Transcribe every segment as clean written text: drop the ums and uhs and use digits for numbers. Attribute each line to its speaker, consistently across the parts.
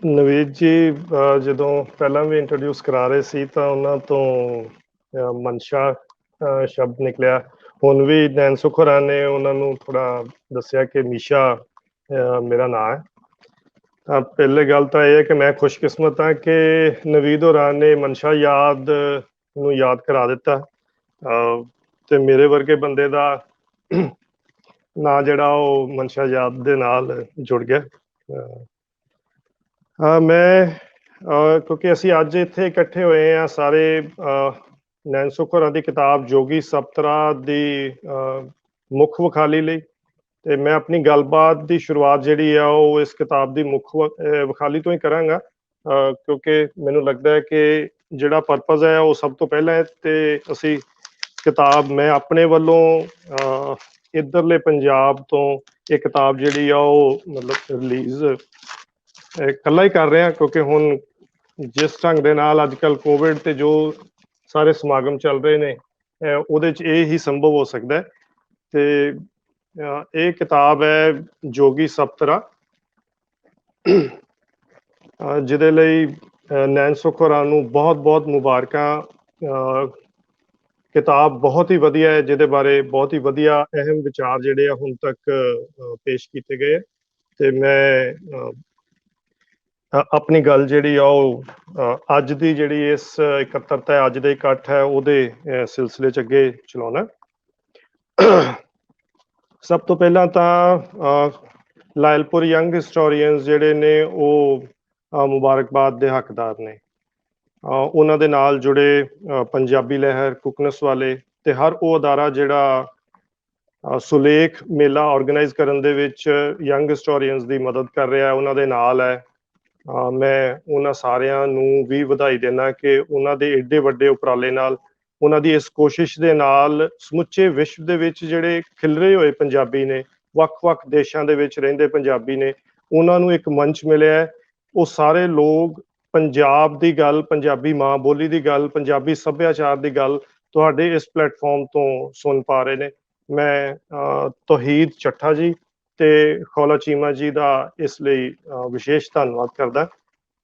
Speaker 1: ਨਵੀਦ ਜੀ ਜਦੋਂ ਪਹਿਲਾਂ ਵੀ ਇੰਟਰੋਡਿਊਸ ਕਰਾ ਰਹੇ ਸੀ ਤਾਂ ਉਹਨਾਂ ਤੋਂ ਮਨਸ਼ਾ ਸ਼ਬਦ ਨਿਕਲਿਆ। ਹੁਣ ਵੀ ਨੈਣ ਸੁੱਖ ਹੋਰਾਂ ਨੇ ਉਹਨਾਂ ਨੂੰ ਥੋੜਾ ਦੱਸਿਆ ਕਿ ਮੀਸ਼ਾ ਮੇਰਾ ਨਾਂ ਹੈ। ਤਾਂ ਪਹਿਲੇ ਗੱਲ ਤਾਂ ਇਹ ਹੈ ਕਿ ਮੈਂ ਖੁਸ਼ਕਿਸਮਤ ਹਾਂ ਕਿ ਨਵੀਦ ਹੋਰਾਂ ਨੇ ਮਨਸ਼ਾ ਯਾਦ ਨੂੰ ਯਾਦ ਕਰਾ ਦਿੱਤਾ ਤੇ ਮੇਰੇ ਵਰਗੇ ਬੰਦੇ ਦਾ ਨਾਂ ਜਿਹੜਾ ਉਹ ਮਨਸ਼ਾ ਯਾਦ ਦੇ ਨਾਲ ਜੁੜ ਗਿਆ। ਮੈਂ ਕਿਉਂਕਿ ਅਸੀਂ ਅੱਜ ਇੱਥੇ ਇਕੱਠੇ ਹੋਏ ਹਾਂ ਸਾਰੇ ਨੈਣ ਸੁੱਖ ਹੋਰਾਂ ਦੀ ਕਿਤਾਬ ਜੋਗੀ ਸਪਤਰਾ ਦੀ ਮੁੱਖ ਵਿਖਾਲੀ ਲਈ, ਤੇ ਮੈਂ ਆਪਣੀ ਗੱਲਬਾਤ ਦੀ ਸ਼ੁਰੂਆਤ ਜਿਹੜੀ ਆ ਉਹ ਇਸ ਕਿਤਾਬ ਦੀ ਮੁੱਖ ਵਿਖਾਲੀ ਤੋਂ ਹੀ ਕਰਾਂਗਾ, ਕਿਉਂਕਿ ਮੈਨੂੰ ਲੱਗਦਾ ਹੈ ਕਿ ਜਿਹੜਾ ਪਰਪਸ ਹੈ ਉਹ ਸਭ ਤੋਂ ਪਹਿਲਾਂ ਹੈ। ਤੇ ਅਸੀਂ ਕਿਤਾਬ ਮੈਂ ਆਪਣੇ ਵੱਲੋਂ ਇੱਧਰਲੇ ਪੰਜਾਬ ਤੋਂ ਇਹ ਕਿਤਾਬ ਜਿਹੜੀ ਆ ਉਹ ਮਤਲਬ ਰਿਲੀਜ਼ ਇਕੱਲਾ ਹੀ ਕਰ ਰਿਹਾ, ਕਿਉਂਕਿ ਹੁਣ ਜਿਸ ਢੰਗ ਦੇ ਨਾਲ ਅੱਜ ਕੱਲ੍ਹ ਕੋਵਿਡ ਤੇ ਜੋ ਸਾਰੇ ਸਮਾਗਮ ਚੱਲ ਰਹੇ ਨੇ ਉਹਦੇ 'ਚ ਇਹ ਹੀ ਸੰਭਵ ਹੋ ਸਕਦਾ ਹੈ। ਤੇ ਇਹ ਕਿਤਾਬ ਹੈ ਜੋਗੀ ਸਪਤਰਾ, ਜਿਹਦੇ ਲਈ ਨੈਣ ਸੁੱਖ ਹੋਰਾਂ ਨੂੰ ਬਹੁਤ ਬਹੁਤ ਮੁਬਾਰਕਾਂ। ਕਿਤਾਬ ਬਹੁਤ ਹੀ ਵਧੀਆ ਹੈ, ਜਿਹਦੇ ਬਾਰੇ ਬਹੁਤ ਹੀ ਵਧੀਆ ਅਹਿਮ ਵਿਚਾਰ ਜਿਹੜੇ ਆ ਹੁਣ ਤੱਕ ਪੇਸ਼ ਕੀਤੇ ਗਏ। ਤੇ ਮੈਂ ਆਪਣੀ ਗੱਲ ਜਿਹੜੀ ਆ ਉਹ ਅੱਜ ਦੀ ਜਿਹੜੀ ਇਸ ਇਕੱਤਰਤਾ ਹੈ, ਅੱਜ ਦੇ ਇਕੱਠ ਹੈ, ਉਹਦੇ ਸਿਲਸਿਲੇ 'ਚ ਅੱਗੇ ਚਲਾਉਣਾ। ਸਭ ਤੋਂ ਪਹਿਲਾਂ ਤਾਂ ਲਾਇਲਪੁਰ ਯੰਗ ਹਿਸਟੋਰੀਅਨਸ ਜਿਹੜੇ ਨੇ ਉਹ ਮੁਬਾਰਕਬਾਦ ਦੇ ਹੱਕਦਾਰ ਨੇ। ਉਹਨਾਂ ਦੇ ਨਾਲ ਜੁੜੇ ਪੰਜਾਬੀ ਲਹਿਰ, ਕੁਕਨਸ ਵਾਲੇ ਤੇ ਹਰ ਉਹ ਅਦਾਰਾ ਜਿਹੜਾ ਸੁਲੇਖ ਮੇਲਾ ਆਰਗੇਨਾਈਜ਼ ਕਰਨ ਦੇ ਵਿੱਚ ਯੰਗ ਹਿਸਟੋਰੀਅਨਸ ਦੀ ਮਦਦ ਕਰ ਰਿਹਾ, ਉਹਨਾਂ ਦੇ ਨਾਲ ਹੈ। ਮੈਂ ਉਹਨਾਂ ਸਾਰਿਆਂ ਨੂੰ ਵੀ ਵਧਾਈ ਦਿੰਦਾ ਕਿ ਉਹਨਾਂ ਦੇ ਏਡੇ ਵੱਡੇ ਉਪਰਾਲੇ ਨਾਲ, ਉਹਨਾਂ ਦੀ ਇਸ ਕੋਸ਼ਿਸ਼ ਦੇ ਨਾਲ ਸਮੁੱਚੇ ਵਿਸ਼ਵ ਦੇ ਵਿੱਚ ਜਿਹੜੇ ਖਿਲਰੇ ਹੋਏ ਪੰਜਾਬੀ ਨੇ, ਵੱਖ-ਵੱਖ ਦੇਸ਼ਾਂ ਦੇ ਵਿੱਚ ਰਹਿੰਦੇ ਪੰਜਾਬੀ ਨੇ, ਉਹਨਾਂ ਨੂੰ ਇੱਕ ਮੰਚ ਮਿਲਿਆ। ਉਹ ਸਾਰੇ ਲੋਕ ਪੰਜਾਬ ਦੀ ਗੱਲ, ਪੰਜਾਬੀ ਮਾਂ ਬੋਲੀ ਦੀ ਗੱਲ, ਪੰਜਾਬੀ ਸੱਭਿਆਚਾਰ ਦੀ ਗੱਲ ਤੁਹਾਡੇ ਇਸ ਪਲੇਟਫਾਰਮ ਤੋਂ ਸੁਣ ਪਾ ਰਹੇ ਨੇ। ਮੈਂ ਤੋਹੀਦ ਚੱਠਾ ਜੀ ਤੇ ਖੌਲਾ ਚੀਮਾ ਜੀ ਦਾ ਇਸ ਲਈ ਵਿਸ਼ੇਸ਼ ਧੰਨਵਾਦ ਕਰਦਾ,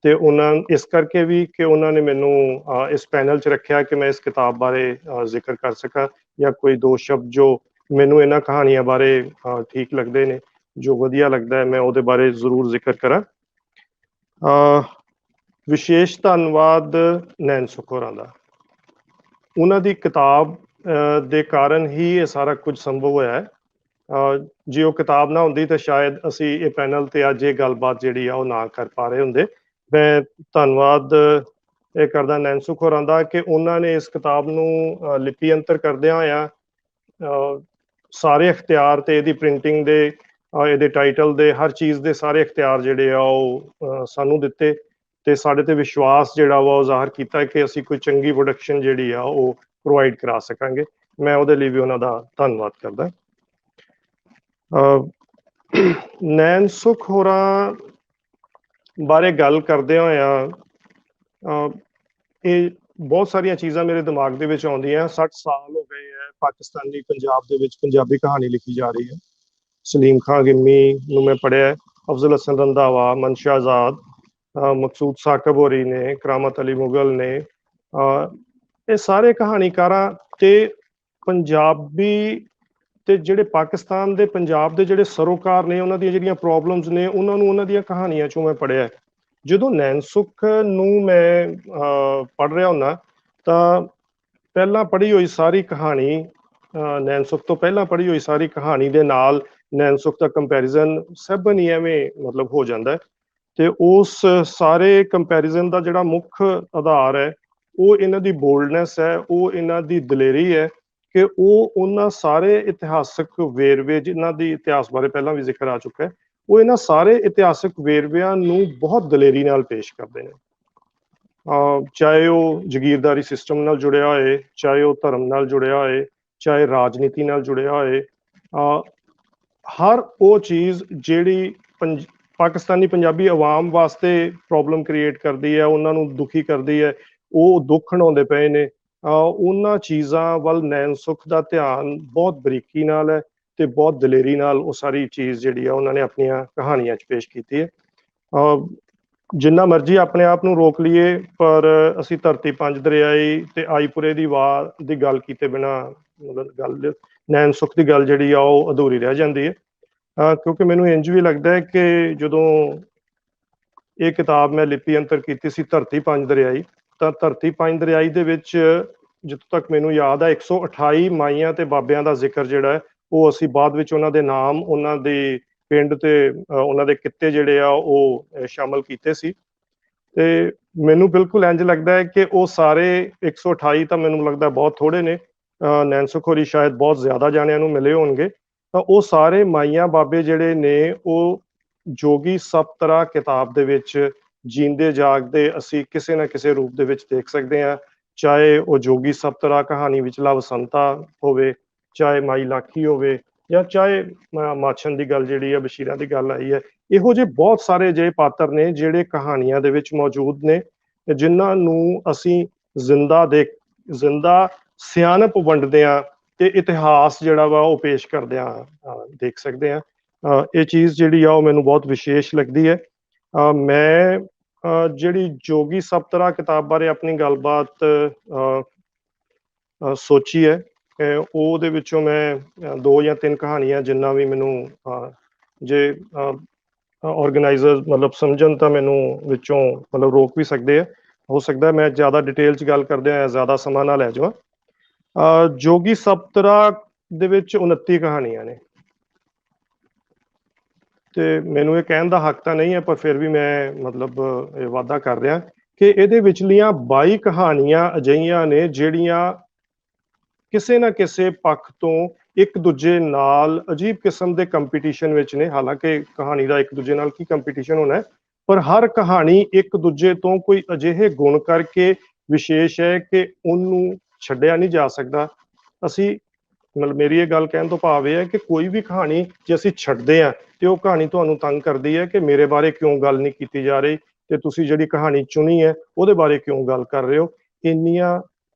Speaker 1: ਤੇ ਉਹਨਾਂ ਇਸ ਕਰਕੇ ਵੀ ਕਿ ਉਹਨਾਂ ਨੇ ਮੈਨੂੰ ਇਸ ਪੈਨਲ 'ਚ ਰੱਖਿਆ ਕਿ ਮੈਂ ਇਸ ਕਿਤਾਬ ਬਾਰੇ ਜ਼ਿਕਰ ਕਰ ਸਕਾਂ, ਜਾਂ ਕੋਈ ਦੋ ਸ਼ਬਦ ਜੋ ਮੈਨੂੰ ਇਹਨਾਂ ਕਹਾਣੀਆਂ ਬਾਰੇ ਠੀਕ ਲੱਗਦੇ ਨੇ, ਜੋ ਵਧੀਆ ਲੱਗਦਾ ਹੈ, ਮੈਂ ਉਹਦੇ ਬਾਰੇ ਜ਼ਰੂਰ ਜ਼ਿਕਰ ਕਰਾਂ। ਵਿਸ਼ੇਸ਼ ਧੰਨਵਾਦ ਨੈਣ ਸੁੱਖ ਹੋਰਾਂ ਦਾ। ਉਹਨਾਂ ਦੀ ਕਿਤਾਬ ਦੇ ਕਾਰਨ ਹੀ ਇਹ ਸਾਰਾ ਕੁਝ ਸੰਭਵ ਹੋਇਆ ਹੈ। ਜੇ ਉਹ ਕਿਤਾਬ ਨਾ ਹੁੰਦੀ ਤਾਂ ਸ਼ਾਇਦ ਅਸੀਂ ਇਹ ਪੈਨਲ ਤੇ ਅੱਜ ਇਹ ਗੱਲਬਾਤ ਜਿਹੜੀ ਆ ਉਹ ਨਾ ਕਰ ਪਾ ਰਹੇ ਹੁੰਦੇ। ਮੈਂ ਧੰਨਵਾਦ ਇਹ ਕਰਦਾ ਨੈਣ ਸੁੱਖ ਹੋਰਾਂ ਦਾ ਕਿ ਉਹਨਾਂ ਨੇ ਇਸ ਕਿਤਾਬ ਨੂੰ ਲਿਪੀ ਅੰਤਰ ਕਰਦਿਆਂ ਹੋਇਆਂ ਸਾਰੇ ਅਖਤਿਆਰ ਤੇ ਇਹਦੀ ਪ੍ਰਿੰਟਿੰਗ ਦੇ, ਇਹਦੇ ਟਾਈਟਲ ਦੇ, ਹਰ ਚੀਜ਼ ਦੇ ਸਾਰੇ ਅਖਤਿਆਰ ਜਿਹੜੇ ਆ ਉਹ ਸਾਨੂੰ ਦਿੱਤੇ, ਤੇ ਸਾਡੇ ਤੇ ਵਿਸ਼ਵਾਸ ਜਿਹੜਾ ਵਾ ਉਹ ਜ਼ਾਹਰ ਕੀਤਾ ਕਿ ਅਸੀਂ ਕੋਈ ਚੰਗੀ ਪ੍ਰੋਡਕਸ਼ਨ ਜਿਹੜੀ ਆ ਉਹ ਪ੍ਰੋਵਾਈਡ ਕਰਾ ਸਕਾਂਗੇ। ਮੈਂ ਉਹਦੇ ਲਈ ਵੀ ਉਹਨਾਂ ਦਾ ਧੰਨਵਾਦ ਕਰਦਾ। ਨੈਣ ਸੁੱਖ ਹੋਰਾਂ ਬਾਰੇ ਗੱਲ ਕਰਦੇ ਹੋਇਆਂ ਇਹ ਬਹੁਤ ਸਾਰੀਆਂ ਚੀਜ਼ਾਂ ਮੇਰੇ ਦਿਮਾਗ ਦੇ ਵਿੱਚ ਆਉਂਦੀਆਂ। 60 ਸਾਲ ਹੋ ਗਏ ਹੈ ਪਾਕਿਸਤਾਨੀ ਪੰਜਾਬ ਦੇ ਵਿੱਚ ਪੰਜਾਬੀ ਕਹਾਣੀ ਲਿਖੀ ਜਾ ਰਹੀ ਹੈ। ਸਲੀਮ ਖਾਂ ਗਿੰਮੀ ਨੂੰ ਮੈਂ ਪੜ੍ਹਿਆ, ਅਫਜ਼ਲ ਹਸਨ ਰੰਧਾਵਾ, ਮਨਸ਼ਾ ਆਜ਼ਾਦ, ਮਕਸੂਦ ਸਾਕਬ ਹੋਰੀ ਨੇ, ਕਰਾਮਤ ਅਲੀ ਮੁਗਲ ਨੇ, ਇਹ ਸਾਰੇ ਕਹਾਣੀਕਾਰਾਂ ਤੇ ਪੰਜਾਬੀ ਤੇ ਜਿਹੜੇ ਪਾਕਿਸਤਾਨ ਦੇ ਪੰਜਾਬ ਦੇ ਜਿਹੜੇ ਸਰੋਕਾਰ ਨੇ, ਉਹਨਾਂ ਦੀਆਂ ਜਿਹੜੀਆਂ ਪ੍ਰੋਬਲਮਸ ਨੇ, ਉਹਨਾਂ ਨੂੰ ਉਹਨਾਂ ਦੀਆਂ ਕਹਾਣੀਆਂ ਚੋਂ ਮੈਂ ਪੜ੍ਹਿਆ। ਜਦੋਂ ਨੈਣ ਸੁੱਖ ਨੂੰ ਮੈਂ ਪੜ੍ਹ ਰਿਹਾ ਹੁੰਦਾ ਤਾਂ ਪਹਿਲਾਂ ਪੜ੍ਹੀ ਹੋਈ ਸਾਰੀ ਕਹਾਣੀ, ਨੈਣ ਸੁੱਖ ਤੋਂ ਪਹਿਲਾਂ ਪੜ੍ਹੀ ਹੋਈ ਸਾਰੀ ਕਹਾਣੀ ਦੇ ਨਾਲ ਨੈਣ ਸੁੱਖ ਦਾ ਕੰਪੈਰੀਜ਼ਨ ਸਭਨ ਹੀ ਐਵੇਂ ਮਤਲਬ ਹੋ ਜਾਂਦਾ। ਤੇ ਉਸ ਸਾਰੇ ਕੰਪੈਰੀਜ਼ਨ ਦਾ ਜਿਹੜਾ ਮੁੱਖ ਆਧਾਰ ਹੈ ਉਹ ਇਹਨਾਂ ਦੀ ਬੋਲਡਨੈਸ ਹੈ, ਉਹ ਇਹਨਾਂ ਦੀ ਦਲੇਰੀ ਹੈ ਕਿ ਉਹ ਉਹਨਾਂ ਸਾਰੇ ਇਤਿਹਾਸਕ ਵੇਰਵੇ, ਜਿਨ੍ਹਾਂ ਦੀ ਇਤਿਹਾਸ ਬਾਰੇ ਪਹਿਲਾਂ ਵੀ ਜ਼ਿਕਰ ਆ ਚੁੱਕਾ ਹੈ, ਉਹ ਇਹਨਾਂ ਸਾਰੇ ਇਤਿਹਾਸਕ ਵੇਰਵਿਆਂ ਨੂੰ ਬਹੁਤ ਦਲੇਰੀ ਨਾਲ ਪੇਸ਼ ਕਰਦੇ ਨੇ। ਚਾਹੇ ਉਹ ਜਗੀਰਦਾਰੀ ਸਿਸਟਮ ਨਾਲ ਜੁੜਿਆ ਹੋਏ, ਚਾਹੇ ਉਹ ਧਰਮ ਨਾਲ ਜੁੜਿਆ ਹੋਏ, ਚਾਹੇ ਰਾਜਨੀਤੀ ਨਾਲ ਜੁੜਿਆ ਹੋਏ, ਹਰ ਉਹ ਚੀਜ਼ ਜਿਹੜੀ ਪਾਕਿਸਤਾਨੀ ਪੰਜਾਬੀ ਆਵਾਮ ਵਾਸਤੇ ਪ੍ਰੋਬਲਮ ਕ੍ਰੀਏਟ ਕਰਦੀ ਹੈ, ਉਹਨਾਂ ਨੂੰ ਦੁਖੀ ਕਰਦੀ ਹੈ, ਉਹ ਦੁੱਖ ਹੰਢਾਉਂਦੇ ਪਏ ਨੇ, ਉਹਨਾਂ ਚੀਜ਼ਾਂ ਵੱਲ ਨੈਣ ਸੁੱਖ ਦਾ ਧਿਆਨ ਬਹੁਤ ਬਰੀਕੀ ਨਾਲ ਹੈ ਤੇ ਬਹੁਤ ਦਲੇਰੀ ਨਾਲ ਉਹ ਸਾਰੀ ਚੀਜ਼ ਜਿਹੜੀ ਆ ਉਹਨਾਂ ਨੇ ਆਪਣੀਆਂ ਕਹਾਣੀਆਂ 'ਚ ਪੇਸ਼ ਕੀਤੀ ਹੈ। ਜਿੰਨਾ ਮਰਜ਼ੀ ਆਪਣੇ ਆਪ ਨੂੰ ਰੋਕ ਲਈਏ, ਪਰ ਅਸੀਂ ਧਰਤੀ ਪੰਜ ਦਰਿਆਈ ਤੇ ਆਈਪੁਰੇ ਦੀ ਵਾਰ ਦੀ ਗੱਲ ਕੀਤੇ ਬਿਨਾ ਮਤਲਬ ਗੱਲ ਨੈਣ ਸੁੱਖ ਦੀ ਗੱਲ ਜਿਹੜੀ ਆ ਉਹ ਅਧੂਰੀ ਰਹਿ ਜਾਂਦੀ ਹੈ। ਕਿਉਂਕਿ ਮੈਨੂੰ ਇੰਝ ਵੀ ਲੱਗਦਾ ਹੈ ਕਿ ਜਦੋਂ ਇਹ ਕਿਤਾਬ ਮੈਂ ਲਿਪੀ ਅੰਤਰ ਕੀਤੀ ਸੀ ਧਰਤੀ ਪੰਜ ਦਰਿਆਈ, ਤਾਂ ਧਰਤੀ ਪੰਜ ਦਰਿਆਈ ਦੇ ਵਿੱਚ ਜਿੱਥੋਂ ਤੱਕ ਮੈਨੂੰ ਯਾਦ ਹੈ 128 ਮਾਈਆਂ ਤੇ ਬਾਬਿਆਂ ਦਾ ਜ਼ਿਕਰ ਜਿਹੜਾ ਹੈ ਉਹ ਅਸੀਂ ਬਾਅਦ ਵਿੱਚ ਉਹਨਾਂ ਦੇ ਨਾਮ, ਉਹਨਾਂ ਦੇ ਪਿੰਡ ਤੇ ਉਹਨਾਂ ਦੇ ਕਿੱਤੇ ਜਿਹੜੇ ਆ ਉਹ ਸ਼ਾਮਲ ਕੀਤੇ ਸੀ। ਤੇ ਮੈਨੂੰ ਬਿਲਕੁਲ ਇੰਝ ਲੱਗਦਾ ਹੈ ਕਿ ਉਹ ਸਾਰੇ 128 ਤਾਂ ਮੈਨੂੰ ਲੱਗਦਾ ਬਹੁਤ ਥੋੜੇ ਨੇ, ਨੈਣ ਸੁੱਖ ਹੋਰੀ ਸ਼ਾਇਦ ਬਹੁਤ ਜ਼ਿਆਦਾ ਜਾਣਿਆਂ ਨੂੰ ਮਿਲੇ ਹੋਣਗੇ। ਤਾਂ ਉਹ ਸਾਰੇ ਮਾਈਆਂ ਬਾਬੇ ਜਿਹੜੇ ਨੇ ਉਹ ਜੋਗੀ ਸਪਤਰਾ ਕਿਤਾਬ ਦੇ ਵਿੱਚ ਜੀਂਦੇ ਜਾਗਦੇ ਅਸੀਂ ਕਿਸੇ ਨਾ ਕਿਸੇ ਰੂਪ ਦੇ ਵਿੱਚ ਦੇਖ ਸਕਦੇ ਹਾਂ। ਚਾਹੇ ਉਹ ਜੋਗੀ ਸਪਤਰਾ ਕਹਾਣੀ ਵਿਚਲਾ ਵਸੰਤਾ ਹੋਵੇ, ਚਾਹੇ ਮਾਈ ਲਾਖੀ ਹੋਵੇ, ਜਾਂ ਚਾਹੇ ਮਾਛਨ ਦੀ ਗੱਲ ਜਿਹੜੀ ਹੈ ਬਸ਼ੀਰਾਂ ਦੀ ਗੱਲ ਆਈ ਹੈ। ਇਹੋ ਜਿਹੇ ਬਹੁਤ ਸਾਰੇ ਜਿਹੇ ਪਾਤਰ ਨੇ ਜਿਹੜੇ ਕਹਾਣੀਆਂ ਦੇ ਵਿੱਚ ਮੌਜੂਦ ਨੇ, ਜਿਨ੍ਹਾਂ ਨੂੰ ਅਸੀਂ ਜ਼ਿੰਦਾ ਸਿਆਣਪ ਵੰਡਦੇ ਹਾਂ ਤੇ ਇਤਿਹਾਸ ਜਿਹੜਾ ਵਾ ਉਹ ਪੇਸ਼ ਕਰਦਿਆਂ ਦੇਖ ਸਕਦੇ ਹਾਂ। ਇਹ ਚੀਜ਼ ਜਿਹੜੀ ਆ ਉਹ ਮੈਨੂੰ ਬਹੁਤ ਵਿਸ਼ੇਸ਼ ਲੱਗਦੀ ਹੈ। ਮੈਂ ਜਿਹੜੀ ਜੋਗੀ ਸਪਤਰਾ ਕਿਤਾਬ ਬਾਰੇ ਆਪਣੀ ਗੱਲਬਾਤ ਸੋਚੀ ਹੈ, ਉਹਦੇ ਵਿੱਚੋਂ ਮੈਂ 2 ਜਾਂ 3 ਕਹਾਣੀਆਂ ਜਿੰਨਾ ਵੀ ਮੈਨੂੰ ਜੇ ਆਰਗੇਨਾਈਜ਼ਰ ਮਤਲਬ ਸਮਝਣ ਤਾਂ ਮੈਨੂੰ ਵਿੱਚੋਂ ਮਤਲਬ ਰੋਕ ਵੀ ਸਕਦੇ ਆ। ਹੋ ਸਕਦਾ ਮੈਂ ਜ਼ਿਆਦਾ ਡਿਟੇਲ 'ਚ ਗੱਲ ਕਰਦੇ ਹੋਇਆ ਜ਼ਿਆਦਾ ਸਮਾਂ ਨਾ ਲੈ ਜਾਵਾਂ। ਜੋਗੀ ਸਪਤਰਾ ਦੇ ਵਿੱਚ 29 ਕਹਾਣੀਆਂ ਨੇ, ਤੇ ਮੈਨੂੰ ਇਹ ਕਹਿਣ ਦਾ ਹੱਕ ਤਾਂ ਨਹੀਂ ਹੈ, ਪਰ ਫਿਰ ਵੀ ਮੈਂ ਮਤਲਬ ਇਹ ਵਾਅਦਾ ਕਰ ਰਿਹਾ ਕਿ ਇਹਦੇ ਵਿਚਲੀਆਂ 22 ਕਹਾਣੀਆਂ ਅਜਿਹੀਆਂ ਨੇ ਜਿਹੜੀਆਂ ਕਿਸੇ ਨਾ ਕਿਸੇ ਪੱਖ ਤੋਂ ਇੱਕ ਦੂਜੇ ਨਾਲ ਅਜੀਬ ਕਿਸਮ ਦੇ ਕੰਪੀਟੀਸ਼ਨ ਵਿੱਚ ਨੇ। ਹਾਲਾਂਕਿ ਕਹਾਣੀ ਦਾ ਇੱਕ ਦੂਜੇ ਨਾਲ ਕੀ ਕੰਪੀਟੀਸ਼ਨ ਹੋਣਾ ਹੈ, ਪਰ ਹਰ ਕਹਾਣੀ ਇੱਕ ਦੂਜੇ ਤੋਂ ਕੋਈ ਅਜਿਹੇ ਗੁਣ ਕਰਕੇ ਵਿਸ਼ੇਸ਼ ਹੈ ਕਿ ਉਹਨੂੰ ਛੱਡਿਆ ਨਹੀਂ ਜਾ ਸਕਦਾ। ਅਸੀਂ ਮਤਲਬ ਮੇਰੀ ਇਹ ਗੱਲ ਕਹਿਣ ਤੋਂ ਭਾਵ ਇਹ ਹੈ ਕਿ ਕੋਈ ਵੀ ਕਹਾਣੀ ਜੇ ਅਸੀਂ ਛੱਡਦੇ ਹਾਂ ਤੇ ਉਹ ਕਹਾਣੀ ਤੁਹਾਨੂੰ ਤੰਗ ਕਰਦੀ ਹੈ ਕਿ ਮੇਰੇ ਬਾਰੇ ਕਿਉਂ ਗੱਲ ਨਹੀਂ ਕੀਤੀ ਜਾ ਰਹੀ, ਤੇ ਤੁਸੀਂ ਜਿਹੜੀ ਕਹਾਣੀ ਚੁਣੀ ਹੈ ਉਹਦੇ ਬਾਰੇ ਕਿਉਂ ਗੱਲ ਕਰ ਰਹੇ ਹੋ। ਇੰਨੀਆਂ